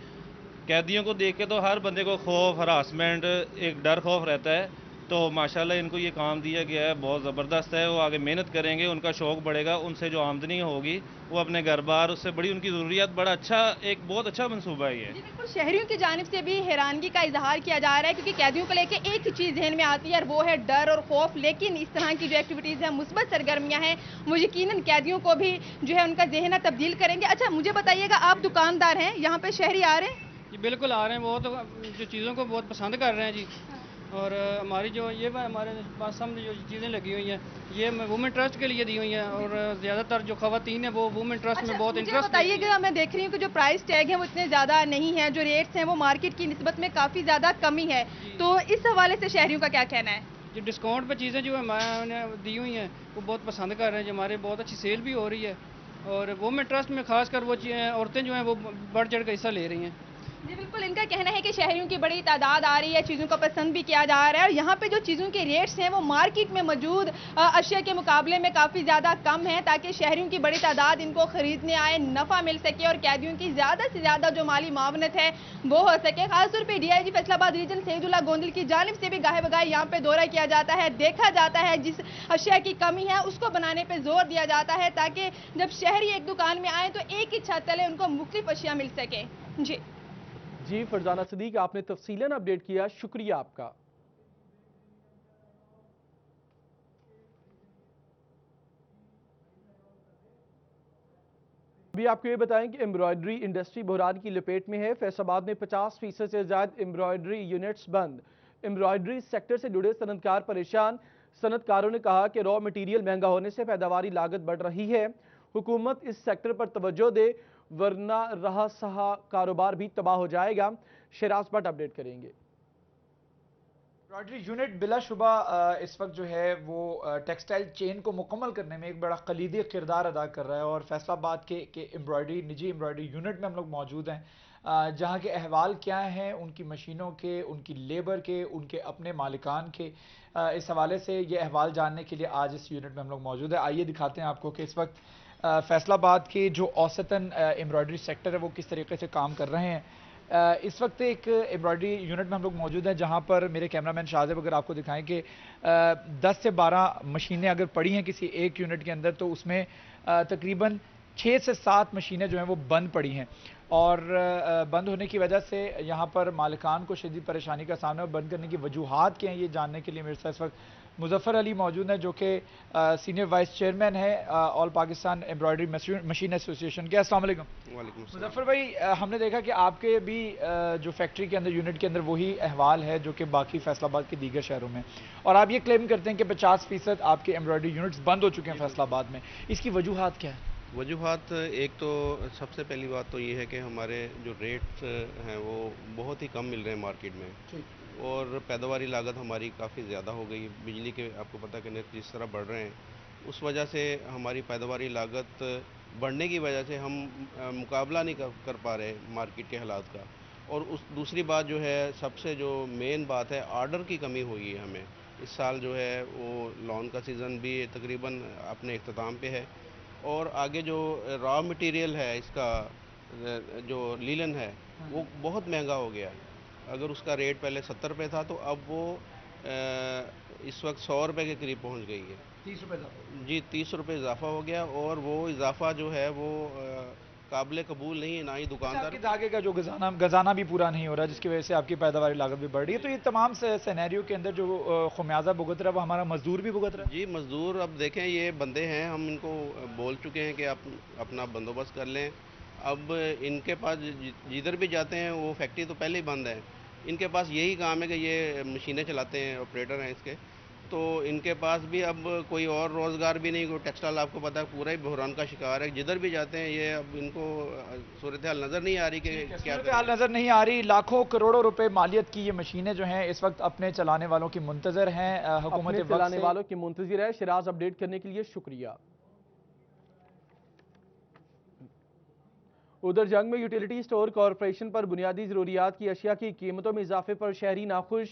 [SPEAKER 17] कैदियों को देख के तो हर बंदे को खौफ, हरासमेंट, एक डर खौफ रहता है, तो माशाल्लाह इनको ये काम दिया गया है, बहुत ज़बरदस्त है। वो आगे मेहनत करेंगे, उनका शौक़ बढ़ेगा, उनसे जो आमदनी होगी वो अपने घर बार उससे बड़ी उनकी ज़रूरियात, बड़ा अच्छा, एक बहुत अच्छा मंसूबा है ये।
[SPEAKER 16] बिल्कुल, शहरियों की जानिब से भी हैरानगी का इजहार किया जा रहा है क्योंकि कैदियों को लेकर एक ही चीज़ जहन में आती है और वो है डर और खौफ। लेकिन इस तरह की जो एक्टिविटीज़ हैं, मुस्बत सरगर्मियाँ हैं, वो यकीनन कैदियों को भी जो है उनका जहन तब्दील करेंगे। अच्छा, मुझे बताइएगा, आप दुकानदार हैं, यहाँ पे शहरी आ रहे हैं?
[SPEAKER 18] जी बिल्कुल आ रहे हैं, वो तो जो चीज़ों को बहुत पसंद कर रहे हैं जी। और हमारी जो ये हमारे पास सामने जो चीज़ें लगी हुई हैं ये वुमेन ट्रस्ट के लिए दी हुई हैं और ज़्यादातर जो खवातीन है वो वुमेन ट्रस्ट में बहुत इंटरेस्ट।
[SPEAKER 16] बताइएगा, मैं देख रही हूँ कि जो प्राइस टैग है वो इतने ज़्यादा नहीं है, जो रेट्स हैं वो मार्केट की निस्बत में काफ़ी ज़्यादा कमी है, तो इस हवाले से शहरियों का क्या कहना है?
[SPEAKER 18] जो डिस्काउंट पर चीज़ें जो हमारे दी हुई हैं वो बहुत पसंद कर रहे हैं, जो हमारे बहुत अच्छी सेल भी हो रही है और वुमेन ट्रस्ट में खासकर वो औरतें जो हैं वो बढ़ चढ़ कर हिस्सा ले रही हैं।
[SPEAKER 16] जी बिल्कुल, इनका कहना है कि शहरियों की बड़ी तादाद आ रही है, चीज़ों को पसंद भी किया जा रहा है और यहाँ पे जो चीज़ों के रेट्स हैं वो मार्केट में मौजूद अशिया के मुकाबले में काफ़ी ज़्यादा कम है ताकि शहरियों की बड़ी तादाद इनको ख़रीदने आए, नफ़ा मिल सके और कैदियों की ज़्यादा से ज़्यादा जो माली मावनत है वो हो सके। खासतौर पर DIG फैसलाबाद रीजन सईदुल्लाह गोंदल की जानिब से भी गाहे बगाहे यहाँ पे दौरा किया जाता है, देखा जाता है, जिस अशिया की कमी है उसको बनाने पर जोर दिया जाता है ताकि जब शहरी एक दुकान में आए तो एक ही छत तले उनको मुख्तलिफ अशिया मिल सके।
[SPEAKER 1] जी फरजाना सदीक, आपने तफसीलन अपडेट किया, शुक्रिया आपका। अभी आपको ये बताएं कि एम्ब्रॉयडरी इंडस्ट्री बहरान की लपेट में है। फैसलाबाद में 50% से ज्यादा एम्ब्रॉयडरी यूनिट्स बंद। एम्ब्रॉयडरी सेक्टर से जुड़े सनतकार परेशान। सनतकारों ने कहा कि रॉ मटीरियल महंगा होने से पैदावारी लागत बढ़ रही है। हुकूमत इस सेक्टर पर तवज्जो दे वरना रहा सहा कारोबार भी तबाह हो जाएगा। शहराज भट्ट अपडेट करेंगे।
[SPEAKER 19] एम्ब्रॉयडरी यूनिट बिलाशुबा इस वक्त जो है वो टेक्सटाइल चेन को मुकम्मल करने में एक बड़ा कलीदी किरदार अदा कर रहा है और फैसलाबाद के एम्ब्रॉयडरी निजी एम्ब्रॉयडरी यूनिट में हम लोग मौजूद हैं, जहाँ के अहवाल क्या हैं, उनकी मशीनों के, उनकी लेबर के, उनके अपने मालिकान के, इस हवाले से ये अहवाल जानने के लिए आज इस यूनिट में हम लोग मौजूद हैं। आइए दिखाते हैं आपको कि इस वक्त फैसलाबाद के जो औसतन एम्ब्रॉयडरी सेक्टर है वो किस तरीके से काम कर रहे हैं। इस वक्त एक एम्ब्रॉयडरी यूनिट में हम लोग मौजूद हैं जहां पर मेरे कैमरामैन शाहजेब अगर आपको दिखाएं कि 10 से 12 मशीनें अगर पड़ी हैं किसी एक यूनिट के अंदर तो उसमें तकरीबन 6 से 7 मशीनें जो हैं वो बंद पड़ी हैं और बंद होने की वजह से यहाँ पर मालिकान को शदीद परेशानी का सामना, बंद करने की वजूहात क्या हैं ये जानने के लिए मेरे साथ इस वक्त मुजफ्फर अली मौजूद हैं जो कि सीनियर वाइस चेयरमैन है all Pakistan embroidery machine association के। अस्सलाम वालेकुम। मुजफ्फर भाई, हमने देखा कि आपके भी जो फैक्ट्री के अंदर, यूनिट के अंदर वही अहवाल है जो कि बाकी फैसलाबाद के दीगर शहरों में, और आप ये क्लेम करते हैं कि 50% आपके एम्ब्रॉयडरी यूनिट्स बंद हो चुके हैं फैसलाबाद में। इसकी वजूहात क्या है?
[SPEAKER 20] वजूहात, एक तो सबसे पहली बात तो ये है कि हमारे जो रेट्स हैं वो बहुत ही कम मिल रहे हैं मार्केट में, और पैदावारी लागत हमारी काफ़ी ज़्यादा हो गई। बिजली के आपको पता है कि नेट जिस तरह बढ़ रहे हैं, उस वजह से हमारी पैदावारी लागत बढ़ने की वजह से हम मुकाबला नहीं कर पा रहे मार्केट के हालात का। और उस दूसरी बात जो है, सबसे जो मेन बात है, ऑर्डर की कमी हुई है हमें। इस साल जो है वो लॉन का सीज़न भी तकरीबन अपने इख्तिताम पे है, और आगे जो रॉ मटेरियल है इसका, जो लीलन है, वो बहुत महंगा हो गया है। अगर उसका रेट पहले 70 रुपये था तो अब वो इस वक्त 100 रुपये के करीब पहुंच गई है।
[SPEAKER 19] 30 रुपये
[SPEAKER 20] जी, 30 रुपये इजाफा हो गया, और वो इजाफा जो है वो काबिल कबूल नहीं है, ना ही दुकानदार।
[SPEAKER 19] आपके धागे का जो खजाना भी पूरा नहीं हो रहा, जिसकी वजह से आपकी पैदावारी लागत भी बढ़ रही है। तो ये तमाम सिनेरियो के अंदर जो खुमियाजा भुगत रहा है वो हमारा मजदूर भी भुगत रहा है।
[SPEAKER 20] जी, मजदूर अब देखें, ये बंदे हैं, हम इनको बोल चुके हैं कि आप अपना बंदोबस्त कर लें। अब इनके पास जिधर भी जाते हैं, वो फैक्ट्री तो पहले ही बंद है, इनके पास यही काम है कि ये मशीनें चलाते हैं, ऑपरेटर हैं इसके। तो इनके पास भी अब कोई और रोज़गार भी नहीं। कोई टेक्सटाइल आपको पता है पूरा ही बहरान का शिकार है, जिधर भी जाते हैं ये। अब इनको सूरत हाल नज़र नहीं आ रही कि क्या
[SPEAKER 19] सूरत हाल नज़र नहीं आ रही। लाखों करोड़ों रुपए मालियत की ये मशीनें जो हैं इस वक्त अपने चलाने वालों की मुंतजर हैं। हुकूमत
[SPEAKER 1] चलाने वालों की मुंतजर है। शिराज अपडेट करने के लिए शुक्रिया। उधर जंग में यूटिलिटी स्टोर कॉरपोरेशन पर बुनियादी ज़रूरियात की अशिया की कीमतों में इजाफे पर शहरी नाखुश।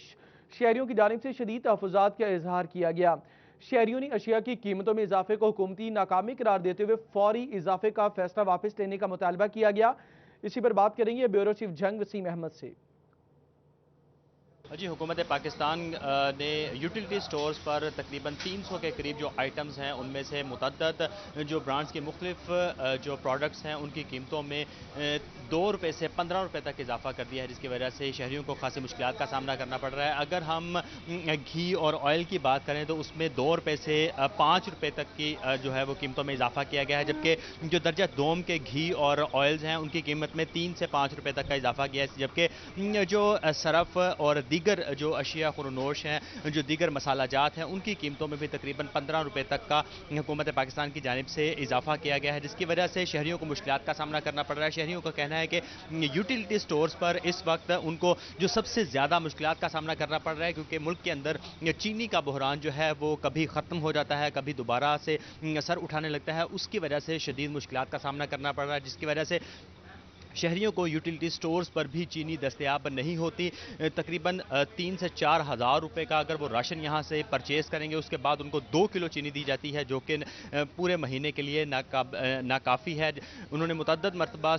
[SPEAKER 1] शहरियों की जानिब से शदीद तहफ़्फ़ुज़ात का इजहार किया गया। शहरियों ने अशिया की कीमतों में इजाफे को हुकूमती नाकामी करार देते हुए फौरी इजाफे का फैसला वापस लेने का मुतालबा किया गया। इसी पर बात करेंगे ब्यूरो चीफ जंग वसीम अहमद से।
[SPEAKER 21] जी, हुकूमत पाकिस्तान ने यूटिलिटी स्टोर्स पर तकरीबन 300 के करीब जो आइटम्स हैं, उनमें से मुतअद्दद जो ब्रांड्स के मुख्तलिफ जो प्रोडक्ट्स हैं, उनकी कीमतों में 2 रुपये से 15 रुपये तक इजाफा कर दिया है, जिसकी वजह से शहरियों को खासी मुश्किलात का सामना करना पड़ रहा है। अगर हम घी और ऑयल की बात करें तो उसमें 2 रुपये से 5 रुपये तक की जो है वो कीमतों में इजाफा किया गया है, जबकि जो दर्जा दोम के घी और ऑयल्स हैं उनकी कीमत में 3 से 5 रुपये तक का इजाफा किया है, जबकि जो सरफ और दीगर जो अशिया खुरनोश हैं, जो दीगर मसालाजात हैं, उनकी कीमतों में भी तकरीबन 15 रुपये तक का हुकूमत पाकिस्तान की जानिब से इजाफा किया गया है, जिसकी वजह से शहरियों को मुश्किलात का सामना करना पड़ रहा है। शहरियों का कहना है कि यूटिलिटी स्टोर्स पर इस वक्त उनको जो सबसे ज़्यादा मुश्किलात का सामना करना पड़ रहा है, क्योंकि मुल्क के अंदर चीनी का बहरान जो है वो कभी ख़त्म हो जाता है, कभी दोबारा से सर उठाने लगता है। उसकी वजह से शदीद मुश्किलात का सामना करना पड़ रहा है, जिसकी वजह से शहरियों को यूटिलिटी स्टोर्स पर भी चीनी दस्तयाब नहीं होती। तकरीबन 3 से 4 हज़ार रुपये का अगर वो राशन यहाँ से परचेज़ करेंगे, उसके बाद उनको 2 किलो चीनी दी जाती है, जो कि पूरे महीने के लिए नाकाफ़ी है। उन्होंने मुतअद्दद मरतबा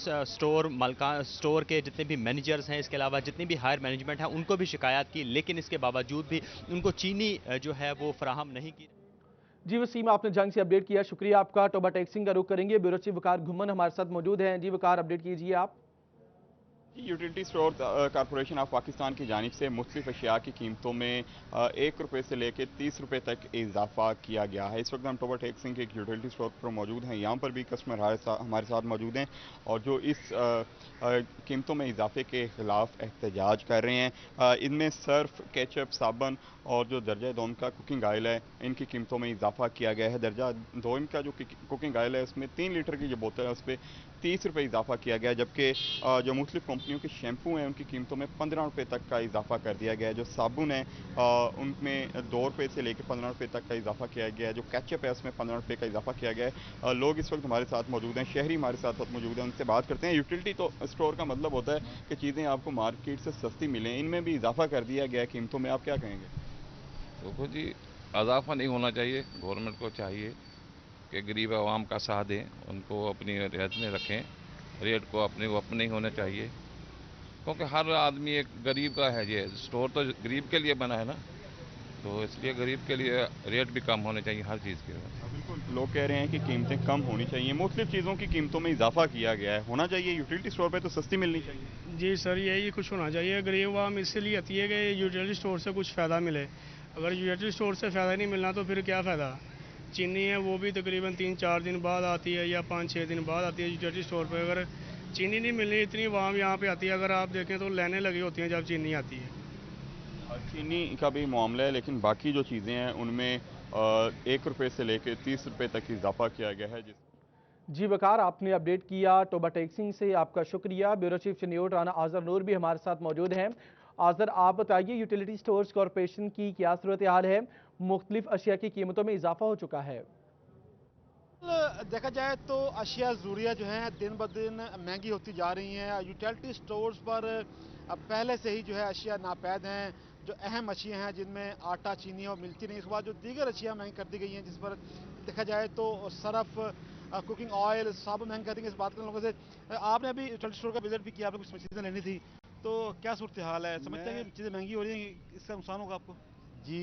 [SPEAKER 21] स्टोर के जितने भी मैनेजर्स हैं, इसके अलावा जितनी भी हायर मैनेजमेंट है, उनको भी शिकायत की, लेकिन इसके बावजूद भी उनको चीनी जो है वो फराहम नहीं की।
[SPEAKER 1] जी वसीम, आपने जंग से अपडेट किया, शुक्रिया आपका। टोबा टैक्सिंग का रुख करेंगे। ब्यूरो चीफ वकार घुमन हमारे साथ मौजूद हैं। जी वकार, अपडेट कीजिए आप।
[SPEAKER 22] Utility store corporation of Pakistan की जानिब से मुख्तलिफ अशिया की कीमतों में 1 रुपये से लेकर 30 रुपये तक इजाफा किया गया है। इस वक्त हम टोबा टैक्सिंग के एक यूटिलिटी स्टोर पर मौजूद हैं। यहाँ पर भी कस्टमर हमारे साथ मौजूद हैं और जो इस कीमतों में इजाफे के खिलाफ एहतजाज कर रहे हैं। इनमें सर्फ, केचप, साबन और जो दर्जा दोम का कुकिंग ऑयल है, इनकी कीमतों में इजाफा किया गया है। दर्जा दोम का जो कुकिंग ऑयल है, उसमें 3 लीटर की जो बोतल है, उस पर 30 रुपये इजाफा किया गया, जबकि जो मुख्तलिफ कंपनियों के शैम्पू हैं, उनकी कीमतों में 15 रुपये तक का इजाफा कर दिया गया है। जो साबुन है उनमें 2 रुपये से लेकर 15 रुपये तक का इजाफा किया गया है। जो केचप है उसमें 15 रुपये का इजाफा किया गया है। लोग इस वक्त हमारे साथ मौजूद हैं, शहरी हमारे साथ मौजूद हैं, उनसे बात करते हैं। यूटिलिटी तो स्टोर का मतलब होता है कि चीज़ें आपको मार्केट से सस्ती मिलें, इनमें भी इजाफा कर दिया गया है कीमतों में, आप क्या कहेंगे?
[SPEAKER 23] देखो जी, इजाफा नहीं होना चाहिए। गवर्नमेंट को चाहिए कि गरीब आवाम का साथ दें, उनको अपनी रियायत में रखें, रेट को अपने वो अपने ही होने चाहिए, क्योंकि हर आदमी एक गरीब का है। ये स्टोर तो गरीब के लिए बना है ना, तो इसलिए गरीब के लिए रेट भी कम होने चाहिए हर चीज़ के।
[SPEAKER 22] बिल्कुल, लोग कह रहे हैं कि कीमतें कम होनी चाहिए, मुख्तलिफ चीज़ों की कीमतों में इजाफा किया गया है, होना चाहिए। यूटिलिटी स्टोर पे तो सस्ती मिलनी चाहिए।
[SPEAKER 11] जी सर, यही कुछ होना चाहिए। गरीब आवाम इसलिए आती है कि यूटिलिटी स्टोर से कुछ फ़ायदा मिले। अगर यूटिलिटी स्टोर से फ़ायदा नहीं मिलना तो फिर क्या फ़ायदा। चीनी है वो भी तकरीबन 3-4 दिन बाद आती है या 5-6 दिन बाद आती है यूटिलिटी स्टोर पर। अगर चीनी नहीं मिलनी, इतनी आवाम यहाँ पे आती है, अगर आप देखें तो लाइनें लगी होती हैं जब चीनी आती है।
[SPEAKER 22] चीनी का भी मामला है, लेकिन बाकी जो चीज़ें हैं उनमें 1 रुपये से लेकर 30 रुपये तक इजाफा किया गया है।
[SPEAKER 1] जी वकार, आपने अपडेट किया टोबा टैक्सिंग से, आपका शुक्रिया। ब्यूरो चीफ चनियोट राना आजर नूर भी हमारे साथ मौजूद हैं। आजर, आप बताइए यूटिलिटी स्टोर्स कॉरपोरेशन की क्या सूरत हाल है? मुख्तलिफ अशिया की कीमतों में इजाफा हो चुका है।
[SPEAKER 2] देखा जाए तो अशिया ज़रूरिया जो हैं दिन ब दिन महंगी होती जा रही हैं। यूटिलिटी स्टोर्स पर पहले से ही जो है अशिया नापैद हैं। जो अहम अशिया हैं जिनमें आटा, चीनी और मिलती नहीं, उसके बाद जो दीगर अशिया महंगी कर दी गई हैं, जिस पर देखा जाए तो सरफ, कुकिंग ऑयल, साबुन महंगे कर देंगे। इस बात करने लोगों से आपने अभी यूटिलिटी स्टोर का विजिट भी किया, आपने कुछ चीज़ें लेनी थी, तो क्या सूरत हाल है? समझते हैं कि चीज़ें महंगी हो रही हैं, इसका नुकसान होगा आपको?
[SPEAKER 3] जी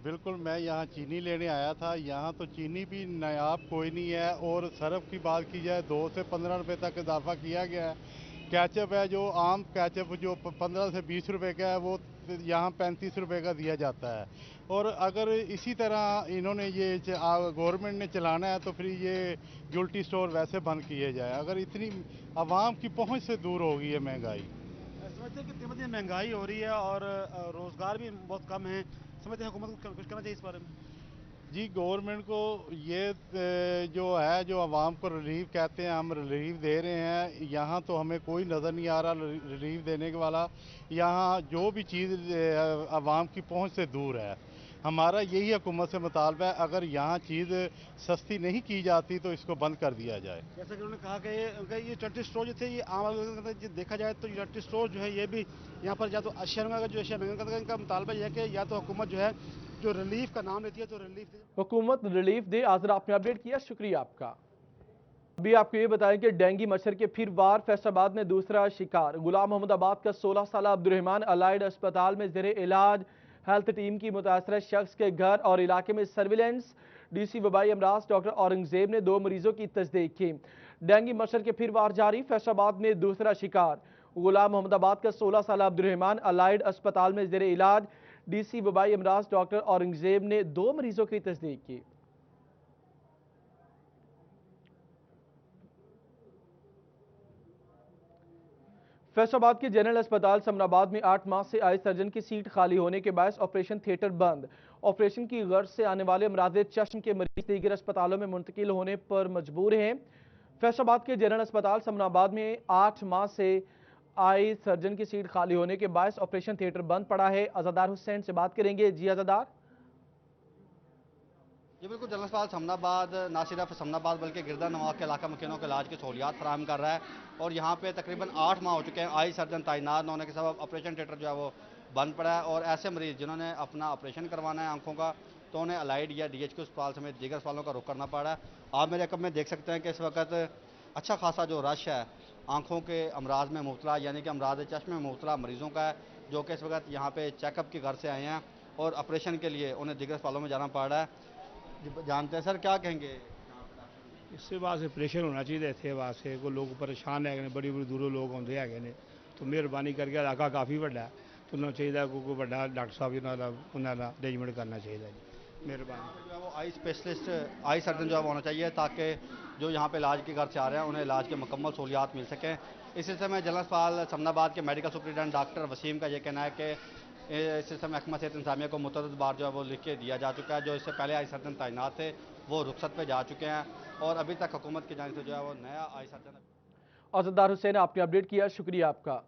[SPEAKER 3] बिल्कुल, मैं यहाँ चीनी लेने आया था। यहाँ तो चीनी भी नायाब कोई नहीं है, और सरफ की बात की जाए 2 से 15 रुपए तक इजाफा किया गया है। कैचअप है, जो आम कैचअप जो 15 से 20 रुपए का है, वो यहाँ 35 रुपए का दिया जाता है। और अगर इसी तरह इन्होंने ये गवर्नमेंट ने चलाना है तो फिर ये यूटिलिटी स्टोर वैसे बंद किए जाए। अगर इतनी आवाम की पहुँच से दूर हो गई है महंगाई।
[SPEAKER 2] समझते हैं कि दिन ब दिन महंगाई हो रही है और रोज़गार भी बहुत कम है। समझते हैं हुकूमत को कुछ करना चाहिए इस बारे में?
[SPEAKER 3] जी, गवर्नमेंट को ये जो है, जो आवाम को रिलीफ कहते हैं, हम रिलीफ दे रहे हैं। यहाँ तो हमें कोई नज़र नहीं आ रहा रिलीफ देने के वाला। यहाँ जो भी चीज़ आवाम की पहुँच से दूर है। हमारा यही हुकूमत से मुतालबा है, अगर यहाँ चीज़ सस्ती नहीं की जाती तो इसको बंद कर दिया जाए।
[SPEAKER 2] जैसा कि उन्होंने कहा कि ये यूटिलिटी स्टोर जो थे, ये आम आदमी देखा जाए तो यूटिलिटी स्टोर जो है ये भी यहाँ पर या तो अशिया महंगा, जो अशिया महंगा करता है, इनका मुतालबा यह है कि या तो हुकूमत जो है जो रिलीफ का नाम लेती है तो रिलीफ दे,
[SPEAKER 1] हुकूमत रिलीफ दे। आज आपने अपडेट किया, शुक्रिया आपका। अभी आपको ये बताएं कि डेंगू मच्छर के फिर वार, फैसलाबाद में दूसरा शिकार। गुलाम मोहम्मदाबाद का 16 साल अब्दुर्रहमान अलाइड अस्पताल में ज़ेरे इलाज। हेल्थ टीम की मुतासरा शख्स के घर और इलाके में सर्विलेंस। डीसी वबाई अमराज डॉक्टर औरंगजेब ने 2 मरीजों की तस्दीक की। डेंगू मच्छर के फिर वार जारी, फैसलाबाद में दूसरा शिकार। गुलाम मोहम्मदाबाद का 16 साल अब्दुर्रहमान अलाइड अस्पताल में ज़ेरे इलाज। डीसी वबाई अमराज डॉक्टर औरंगजेब ने 2 मरीजों की तस्दीक की। फैसलाबाद के जनरल अस्पताल समनाबाद में 8 माह से आए सर्जन की सीट खाली होने के बायस ऑपरेशन थिएटर बंद। ऑपरेशन की गर्ज से आने वाले अमराज चश्म के मरीज दीगर अस्पतालों में मुंतकिल होने पर मजबूर हैं। फैसलाबाद के जनरल अस्पताल समनाबाद में 8 माह से आए सर्जन की सीट खाली होने के बायस ऑपरेशन थिएटर बंद पड़ा है। अज़ादार हुसैन से बात करेंगे। जी अज़ादार।
[SPEAKER 4] जी बिल्कुल, जनरल अस्पताल समनाबाद ना सिर्फ समनाबाद बल्कि गिरदा नवाब के इलाका मकीनों के इलाज की सहूलियात फराहम कर रहा है, और यहाँ पे तकरीबन 8 माह हो चुके हैं आई सर्जन तैनात न होने के सबब ऑपरेशन थिएटर जो है वो बंद पड़ा है। और ऐसे मरीज़ जिन्होंने अपना ऑपरेशन करवाना है आंखों का, तो उन्हें अलाइड या DHQ अस्पताल समेत दीगर अस्पतालों का रुख करना पड़ रहा है। आप मेरे कब में देख सकते हैं कि इस वक्त अच्छा खासा जो रश है आंखों के अमराज में मुबतला यानी कि अमराज चश्मे में मुबतला मरीज़ों का है, जो कि इस वक्त यहाँ पे चेकअप के घर से आए हैं और ऑपरेशन के लिए उन्हें दीगर अस्पतालों में जाना पड़ रहा है। जानते हैं सर, क्या कहेंगे?
[SPEAKER 11] इससे वास्ते ऑपरेशन होना चाहिए इतने वास्ते, कोई लोग परेशान है, बड़ी बड़ी दूरों लोग आते हैं, तो मेहरबानी करके इलाका काफ़ी बड़ा है, तो उन्होंने चाहिए कोई बड़ा डॉक्टर साहब उन्होंने अरेंजमेंट करना चाहिए जी, मेहरबानी।
[SPEAKER 4] जो है वो आई स्पेशलिस्ट आई सर्जन जो है होना चाहिए, ताकि जो यहाँ पे इलाज के घर से आ रहे हैं उन्हें इलाज के मुकम्मल सहूलियात मिल सकें। इस सिलसिले में जनरल अस्पताल समनाबाद के मेडिकल सुपरिटेंडेंट डॉक्टर वसीम का ये कहना है कि इस सिलसिले में महकमा सेहत इंतजामिया को मुतअद्दिद बार जो है वो लिख के दिया जा चुका है। जो इससे पहले आई सर्जन तैनात थे वो रुखसत पे जा चुके हैं, और अभी तक हुकूमत की जानिब से जो है वो नया आई सर्जन।
[SPEAKER 1] अज़ादार हुसैन, आपने अपडेट किया, शुक्रिया आपका।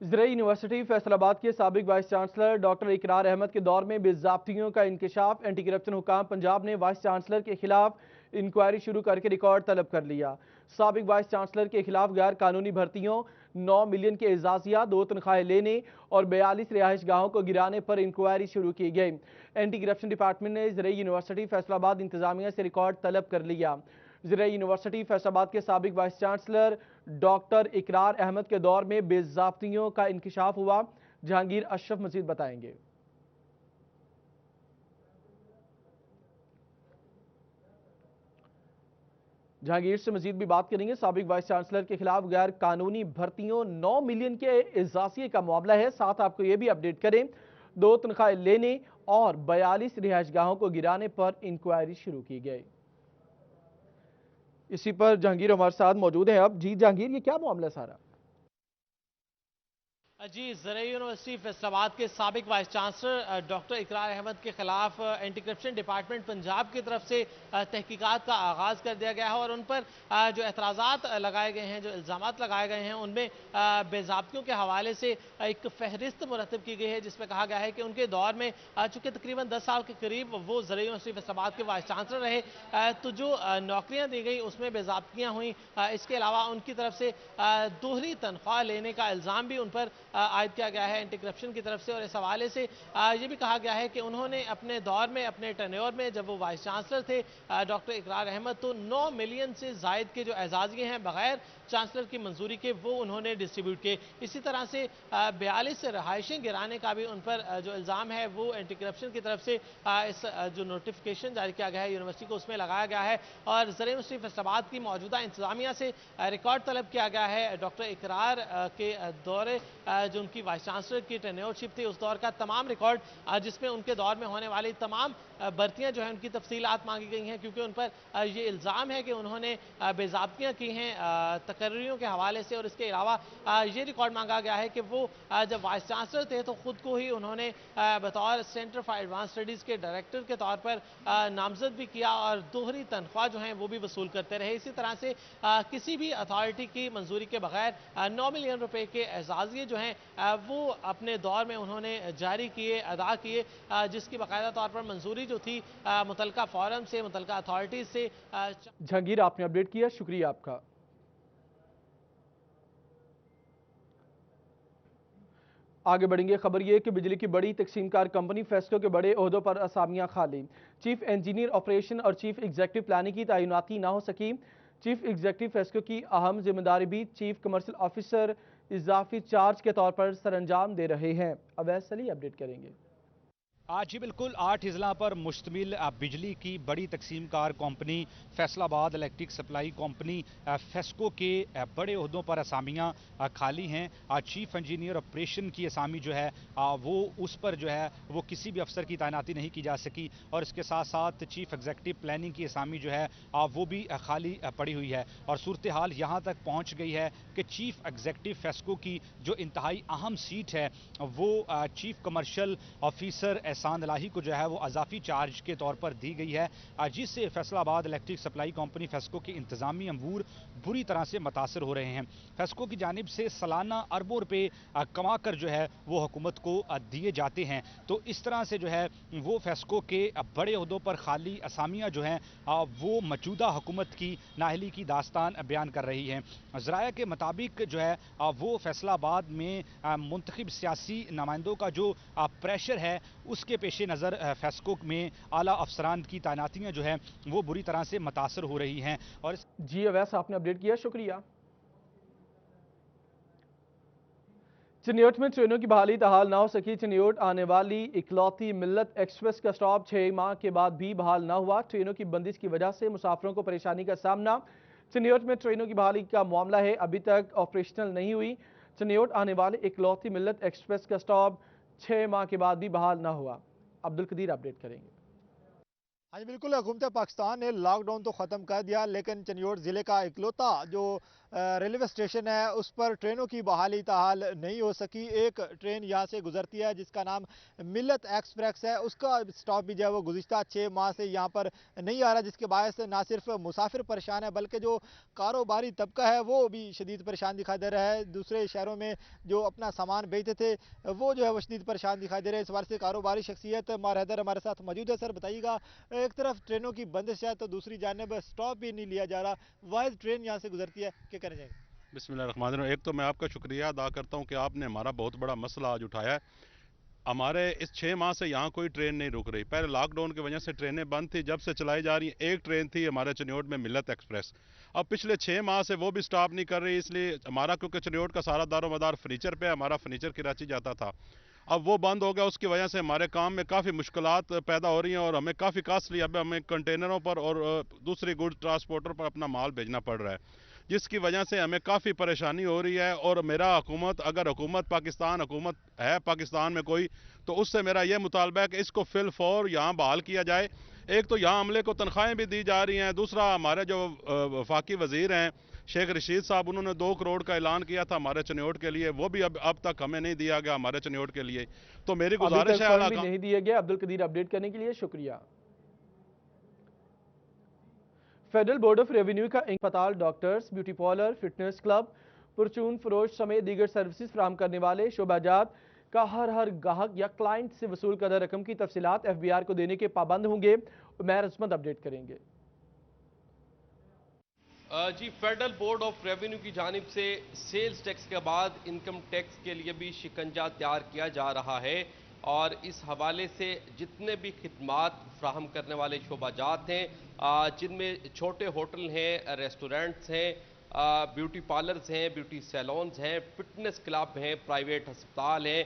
[SPEAKER 1] ज़राई यूनिवर्सिटी फैसलाबाद के साबिक वाइस चांसलर डॉक्टर इकरार अहमद के दौर में बेज़ाब्तियों का इंकशाफ। एंटी करप्शन हुकाम पंजाब ने वाइस चांसलर के खिलाफ इंक्वायरी शुरू करके रिकॉर्ड तलब कर लिया। साबिक वाइस चांसलर के खिलाफ गैर कानूनी भर्तियों, 9 मिलियन के एजाजिया, 2 तनख्वाहें लेने और 42 रिहाइश गाहों को गिराने पर इंक्वायरी शुरू की गई। एंटी करप्शन डिपार्टमेंट ने ज़राई यूनिवर्सिटी फैसलाबाद इंतजामिया से रिकॉर्ड तलब कर लिया। ज़राई यूनिवर्सिटी फैसलाबाद के साबिक वाइस चांसलर डॉक्टर इकरार अहमद के दौर में बेज़ाब्तियों का इंकशाफ हुआ। जहांगीर अशरफ मजीद बताएंगे। जहांगीर से मजीद भी बात करेंगे। साबिक वाइस चांसलर के खिलाफ गैर कानूनी भर्तियों, 9 मिलियन के इजाफे का मामला है। साथ आपको यह भी अपडेट करें, 2 तनख्वाहें लेने और 42 रिहाइश गाहों को गिराने पर इंक्वायरी शुरू की गई। इसी पर जहांगीर हमारे साथ मौजूद है। अब जी जहांगीर, ये क्या मामला सारा? जी, ज़राई यूनिवर्सिटी फैसलाबाद के साबिक वाइस चांसलर डॉक्टर इकरार अहमद के खिलाफ एंटी करप्शन डिपार्टमेंट पंजाब की तरफ से तहकीकात का आगाज़ कर दिया गया है और उन पर जो एतराज़ात लगाए गए हैं, जो इल्ज़ामात लगाए गए हैं, उनमें बेज़ाब्तियों के हवाले से एक फहरिस्त मुरतब की गई है, जिसमें कहा गया है कि उनके दौर में चूँकि तकरीबन 10 साल के करीब वो ज़राई यूनिवर्सिटी फैसलाबाद के वाइस चांसलर रहे, तो जो नौकरियाँ दी गई उसमें बेज़ाब्तियाँ हुई। इसके अलावा उनकी तरफ से दोहरी तनख्वाह लेने का इल्ज़ाम भी उन पर आयद किया गया है एंटी करप्शन की तरफ से। और इस हवाले से ये भी कहा गया है कि उन्होंने अपने दौर में, अपने टर्न्योर में, जब वो वाइस चांसलर थे डॉक्टर इकरार अहमद, तो 9 मिलियन से जायद के जो एजाज़िये हैं बगैर चांसलर की मंजूरी के वो उन्होंने डिस्ट्रीब्यूट किए। इसी तरह से 42 रहायशें गिराने का भी उन पर जो इल्ज़ाम है वो एंटी करप्शन की तरफ से इस जो नोटिफिकेशन जारी किया गया है यूनिवर्सिटी को, उसमें लगाया गया है। और ज़राई यूनिवर्सिटी फैसलाबाद की मौजूदा इंतजामिया से रिकॉर्ड तलब किया गया है डॉक्टर इकरार के दौरे, जो उनकी वाइस चांसलर की टेन्योरशिप थी उस दौर का तमाम रिकॉर्ड, जिसमें उनके दौर में होने वाली तमाम भर्तियां जो है उनकी तफसीलात मांगी गई हैं, क्योंकि उन पर ये इल्ज़ाम है कि उन्होंने बेज़ाब्तियां की हैं तकर्रियों के हवाले से। और इसके अलावा ये रिकॉर्ड मांगा गया है कि वो जब वाइस चांसलर थे तो ख़ुद को ही उन्होंने बतौर सेंटर फॉर एडवांस स्टडीज़ के डायरेक्टर के तौर पर नामजद भी किया और दोहरी तनख्वाह जो है वो भी वसूल करते रहे। इसी तरह से किसी भी अथॉरिटी की मंजूरी के बगैर 9 मिलियन रुपए के एजाज़िये जो हैं वो अपने दौर में उन्होंने जारी किए, अदा किए, जिसकी बाकायदा तौर पर मंजूरी जो थी मुतलका फोरम से, मुतलका अथॉरिटीज से।
[SPEAKER 5] जहांगीर, आपने अपडेट किया, शुक्रिया आपका। आगे बढ़ेंगे। खबर यह कि बिजली की बड़ी तकसीमकार कंपनी फेस्को के बड़े ओहदों पर असामियां खाली। चीफ इंजीनियर ऑपरेशन और चीफ एग्जीक्यूटिव प्लानिंग की तैनाती ना हो सकी। चीफ एग्जीक्यूटिव फेस्को की अहम जिम्मेदारी भी चीफ कमर्शियल ऑफिसर इजाफी चार्ज के तौर पर सरअंजाम दे रहे हैं। अवैस अली अपडेट करेंगे।
[SPEAKER 6] आज जी बिल्कुल 8 अजला पर मुश्तमिल बिजली की बड़ी तकसीमकार company Faisalabad electric supply company FESCO के बड़े ओहदों पर असामियाँ खाली हैं। चीफ इंजीनियर ऑपरेशन की असामी जो है वो उस पर जो है वो किसी भी अफसर की तैनाती नहीं की जा सकी और इसके साथ साथ चीफ एग्जीक्यूटिव प्लानिंग की असामी जो है वो भी खाली पड़ी हुई है। और सूरत हाल यहाँ तक पहुँच गई है कि चीफ एग्जीक्यूटिव फेस्को की जो इंतहाई अहम सीट है वो चीफ कमर्शियल ऑफिसर एहसान इलाही को जो है वो अजाफी चार्ज के तौर पर दी गई है, जिससे Faisalabad electric supply company FESCO के इंतजामी अमूर बुरी तरह से मुतासर हो रहे हैं। फेस्को की जानिब से सालाना अरबों रुपए कमा कर जो है वो हुकूमत को दिए जाते हैं। तो इस तरह से जो है वो फेस्को के बड़े ओहदों पर खाली असामियाँ जो हैं वो मौजूदा हुकूमत की नाहली की दास्तान बयान कर रही हैं। ज़राया के मुताबिक जो है वो फैसलाबाद में मुंतखब सियासी नुमाइंदों का जो प्रेशर है उसके पेश नज़र फेस्को में आला अफसरान की तैनातियाँ जो है वो बुरी तरह से मुतासर हो रही हैं। और
[SPEAKER 5] जी अवैस, आपने अपडेट किया, शुक्रिया। चिन्योट में ट्रेनों की बहाली तहाल ना हो सकी। चिन्योट आने वाली इकलौती मिल्लत एक्सप्रेस का स्टॉप 6 माह के बाद भी बहाल ना हुआ। ट्रेनों की बंदिश की वजह से मुसाफिरों को परेशानी का सामना। चिन्योट में ट्रेनों की बहाली का मामला है, अभी तक ऑपरेशनल नहीं हुई। चिन्योट आने वाले इकलौती मिल्लत एक्सप्रेस का स्टॉप 6 माह के बाद भी बहाल ना हुआ। अब्दुल कदीर अपडेट करेंगे।
[SPEAKER 2] हाँ जी बिल्कुल, हुकूमत पाकिस्तान ने लॉकडाउन तो ख़त्म कर दिया, लेकिन चिन्योट ज़िले का इकलौता जो रेलवे स्टेशन है उस पर ट्रेनों की बहाली ताहाल नहीं हो सकी। एक ट्रेन यहाँ से गुजरती है जिसका नाम मिल्लत एक्सप्रेस है, उसका स्टॉप भी जो है वो गुज़िश्ता 6 माह से यहाँ पर नहीं आ रहा, जिसके बायस ना सिर्फ मुसाफिर परेशान है बल्कि जो कारोबारी तबका है वो भी शदीद परेशान दिखाई दे रहा है। दूसरे शहरों में जो अपना सामान बेचते थे वो जो है वो शदीद परेशान दिखाई दे रहे हैं। इस बार से कारोबारी शख्सियत मार हैदर हमारे साथ मौजूद है। सर बताइएगा, एक तरफ ट्रेनों की बंदिश है तो दूसरी जानिब स्टॉप भी नहीं लिया जा रहा, वाहिद ट्रेन यहाँ से गुजरती है, क्या करना चाहिए?
[SPEAKER 3] बिस्मिल्लाहिर्रहमानिर्रहीम। एक तो मैं आपका शुक्रिया अदा करता हूँ कि आपने हमारा बहुत बड़ा मसला आज उठाया है। हमारे इस 6 माह से यहाँ कोई ट्रेन नहीं रुक रही। पहले लॉकडाउन की वजह से ट्रेनें बंद थी, जब से चलाई जा रही है। एक ट्रेन थी हमारे चिन्योट में मिल्लत एक्सप्रेस, अब पिछले 6 माह से वो भी स्टॉप नहीं कर रही। इसलिए हमारा, क्योंकि चिन्योट का सारा दारोमदार फर्नीचर पे, हमारा फर्नीचर कराची जाता था, अब वो बंद हो गया। उसकी वजह से हमारे काम में काफ़ी मुश्किलात पैदा हो रही हैं और हमें काफ़ी कास्टली अब हमें कंटेनरों पर और दूसरी गुड ट्रांसपोर्टर पर अपना माल भेजना पड़ रहा है, जिसकी वजह से हमें काफ़ी परेशानी हो रही है। और मेरा हुकूमत, अगर हुकूमत पाकिस्तान हुकूमत है पाकिस्तान में कोई, तो उससे मेरा ये मुतालबा है कि इसको फिल फौर यहाँ बहाल किया जाए। एक तो यहाँ अमले को तनख्वाहें भी दी जा रही हैं, दूसरा हमारे जो वफाकी वजीर हैं शेख रशीद साहब, उन्होंने 2 करोड़ का ऐलान किया था हमारे चनियोट के लिए, वो भी अब तक हमें नहीं दिया गया हमारे चनियोट के लिए। तो मेरी गुजारिश है
[SPEAKER 1] नहीं दिया गया। अब्दुल कदीर अपडेट करने के लिए शुक्रिया। फेडरल बोर्ड ऑफ रेवेन्यू का अस्पताल, doctors, beauty parlour, fitness club, परचून फरोश समेत दीगर सर्विसेज फराहम करने वाले शोबाजात का हर गाहक या क्लाइंट से वसूल करदा रकम की तफसीलात FBR को देने के पाबंद होंगे। उमैर अजमत अपडेट करेंगे।
[SPEAKER 7] जी, फेडरल बोर्ड ऑफ रेवेन्यू की जानिब से सेल्स टैक्स के बाद इनकम टैक्स के लिए भी शिकंजा तैयार किया जा रहा है और इस हवाले से जितने भी खिदमात फ्राहम करने वाले शोबाजात हैं, जिनमें छोटे होटल हैं, रेस्टोरेंट्स हैं, ब्यूटी पार्लर्स हैं, ब्यूटी सैलून्स हैं, फिटनेस क्लब हैं, प्राइवेट अस्पताल हैं,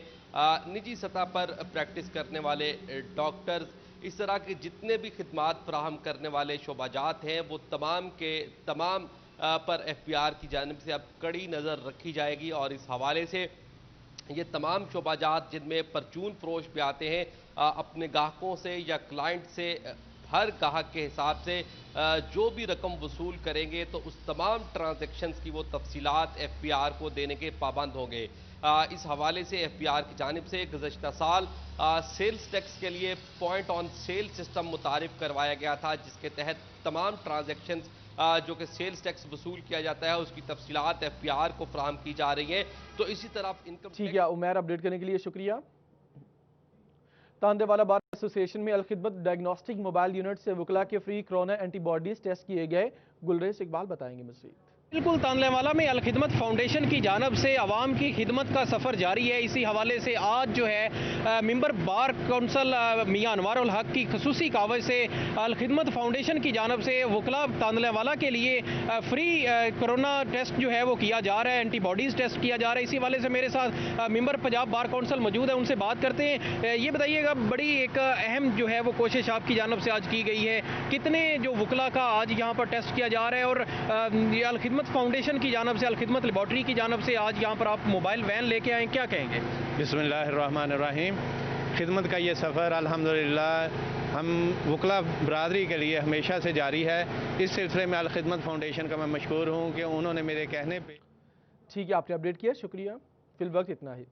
[SPEAKER 7] निजी सतह पर प्रैक्टिस करने वाले डॉक्टर्स, इस तरह के जितने भी खिदमात फ्राहम करने वाले शोबाजात हैं वो तमाम के तमाम पर FBR की जानिब से अब कड़ी नज़र रखी जाएगी। और इस हवाले से ये तमाम शोबाजात जिनमें परचून फरोश भी आते हैं, अपने गाहकों से या क्लाइंट से हर गाहक के हिसाब से जो भी रकम वसूल करेंगे तो उस तमाम ट्रांजैक्शंस की वो तफसीलात FBR को देने के पाबंद होंगे। इस हवाले से FBR की जानिब से गुज़श्ता साल सेल्स टैक्स के लिए पॉइंट ऑन सेल सिस्टम मुतारिफ करवाया गया था, जिसके तहत तमाम ट्रांजैक्शंस जो कि सेल्स टैक्स वसूल किया जाता है उसकी तफसीलात FBR को फराहम की जा रही हैं। तो इसी तरह इनकम
[SPEAKER 1] ठीक है उमैर, अपडेट करने के लिए शुक्रिया। तांदेवाला बार एसोसिएशन में अलखिदमत डायग्नोस्टिक मोबाइल यूनिट से वकला के फ्री कोरोना एंटीबॉडीज टेस्ट किए गए। गुलरेज इकबाल बताएंगे मज़ीद।
[SPEAKER 8] बिल्कुल, तांदेवाला में अलखिदमत फाउंडेशन की जानब से आवाम की खिदमत का सफ़र जारी है। इसी हवाले से आज जो है मेंबर बार कौंसल मियां अनवारुल हक की खसूसी कावज से अलखिदमत फाउंडेशन की जानब से वकला तांदेवाला के लिए फ्री कोरोना टेस्ट जो है वो किया जा रहा है, एंटीबॉडीज़ टेस्ट किया जा रहा है। इसी हवाले से मेरे साथ मेंबर पंजाब बार कौंसल मौजूद है, उनसे बात करते हैं। ये बताइएगा, बड़ी एक अहम जो है वो कोशिश आपकी जानब से आज की गई है, कितने जो वकला का आज यहाँ पर टेस्ट किया जा रहा है और अलखिदमत फाउंडेशन की जानब से, अलखिदमत लेबॉर्ट्री की जानब से आज यहाँ पर आप मोबाइल वैन लेके आए, क्या कहेंगे?
[SPEAKER 9] बिस्मिल्लाहिर्रहमानिर्रहीम। खिदमत का ये सफ़र अल्हम्दुलिल्लाह हम वकला बरादरी के लिए हमेशा से जारी है। इस सिलसिले में अलखिदमत फाउंडेशन का मैं मशकूर हूँ कि उन्होंने मेरे कहने पे।
[SPEAKER 1] ठीक है, आपने अपडेट किया, शुक्रिया। फिल वक्त इतना ही।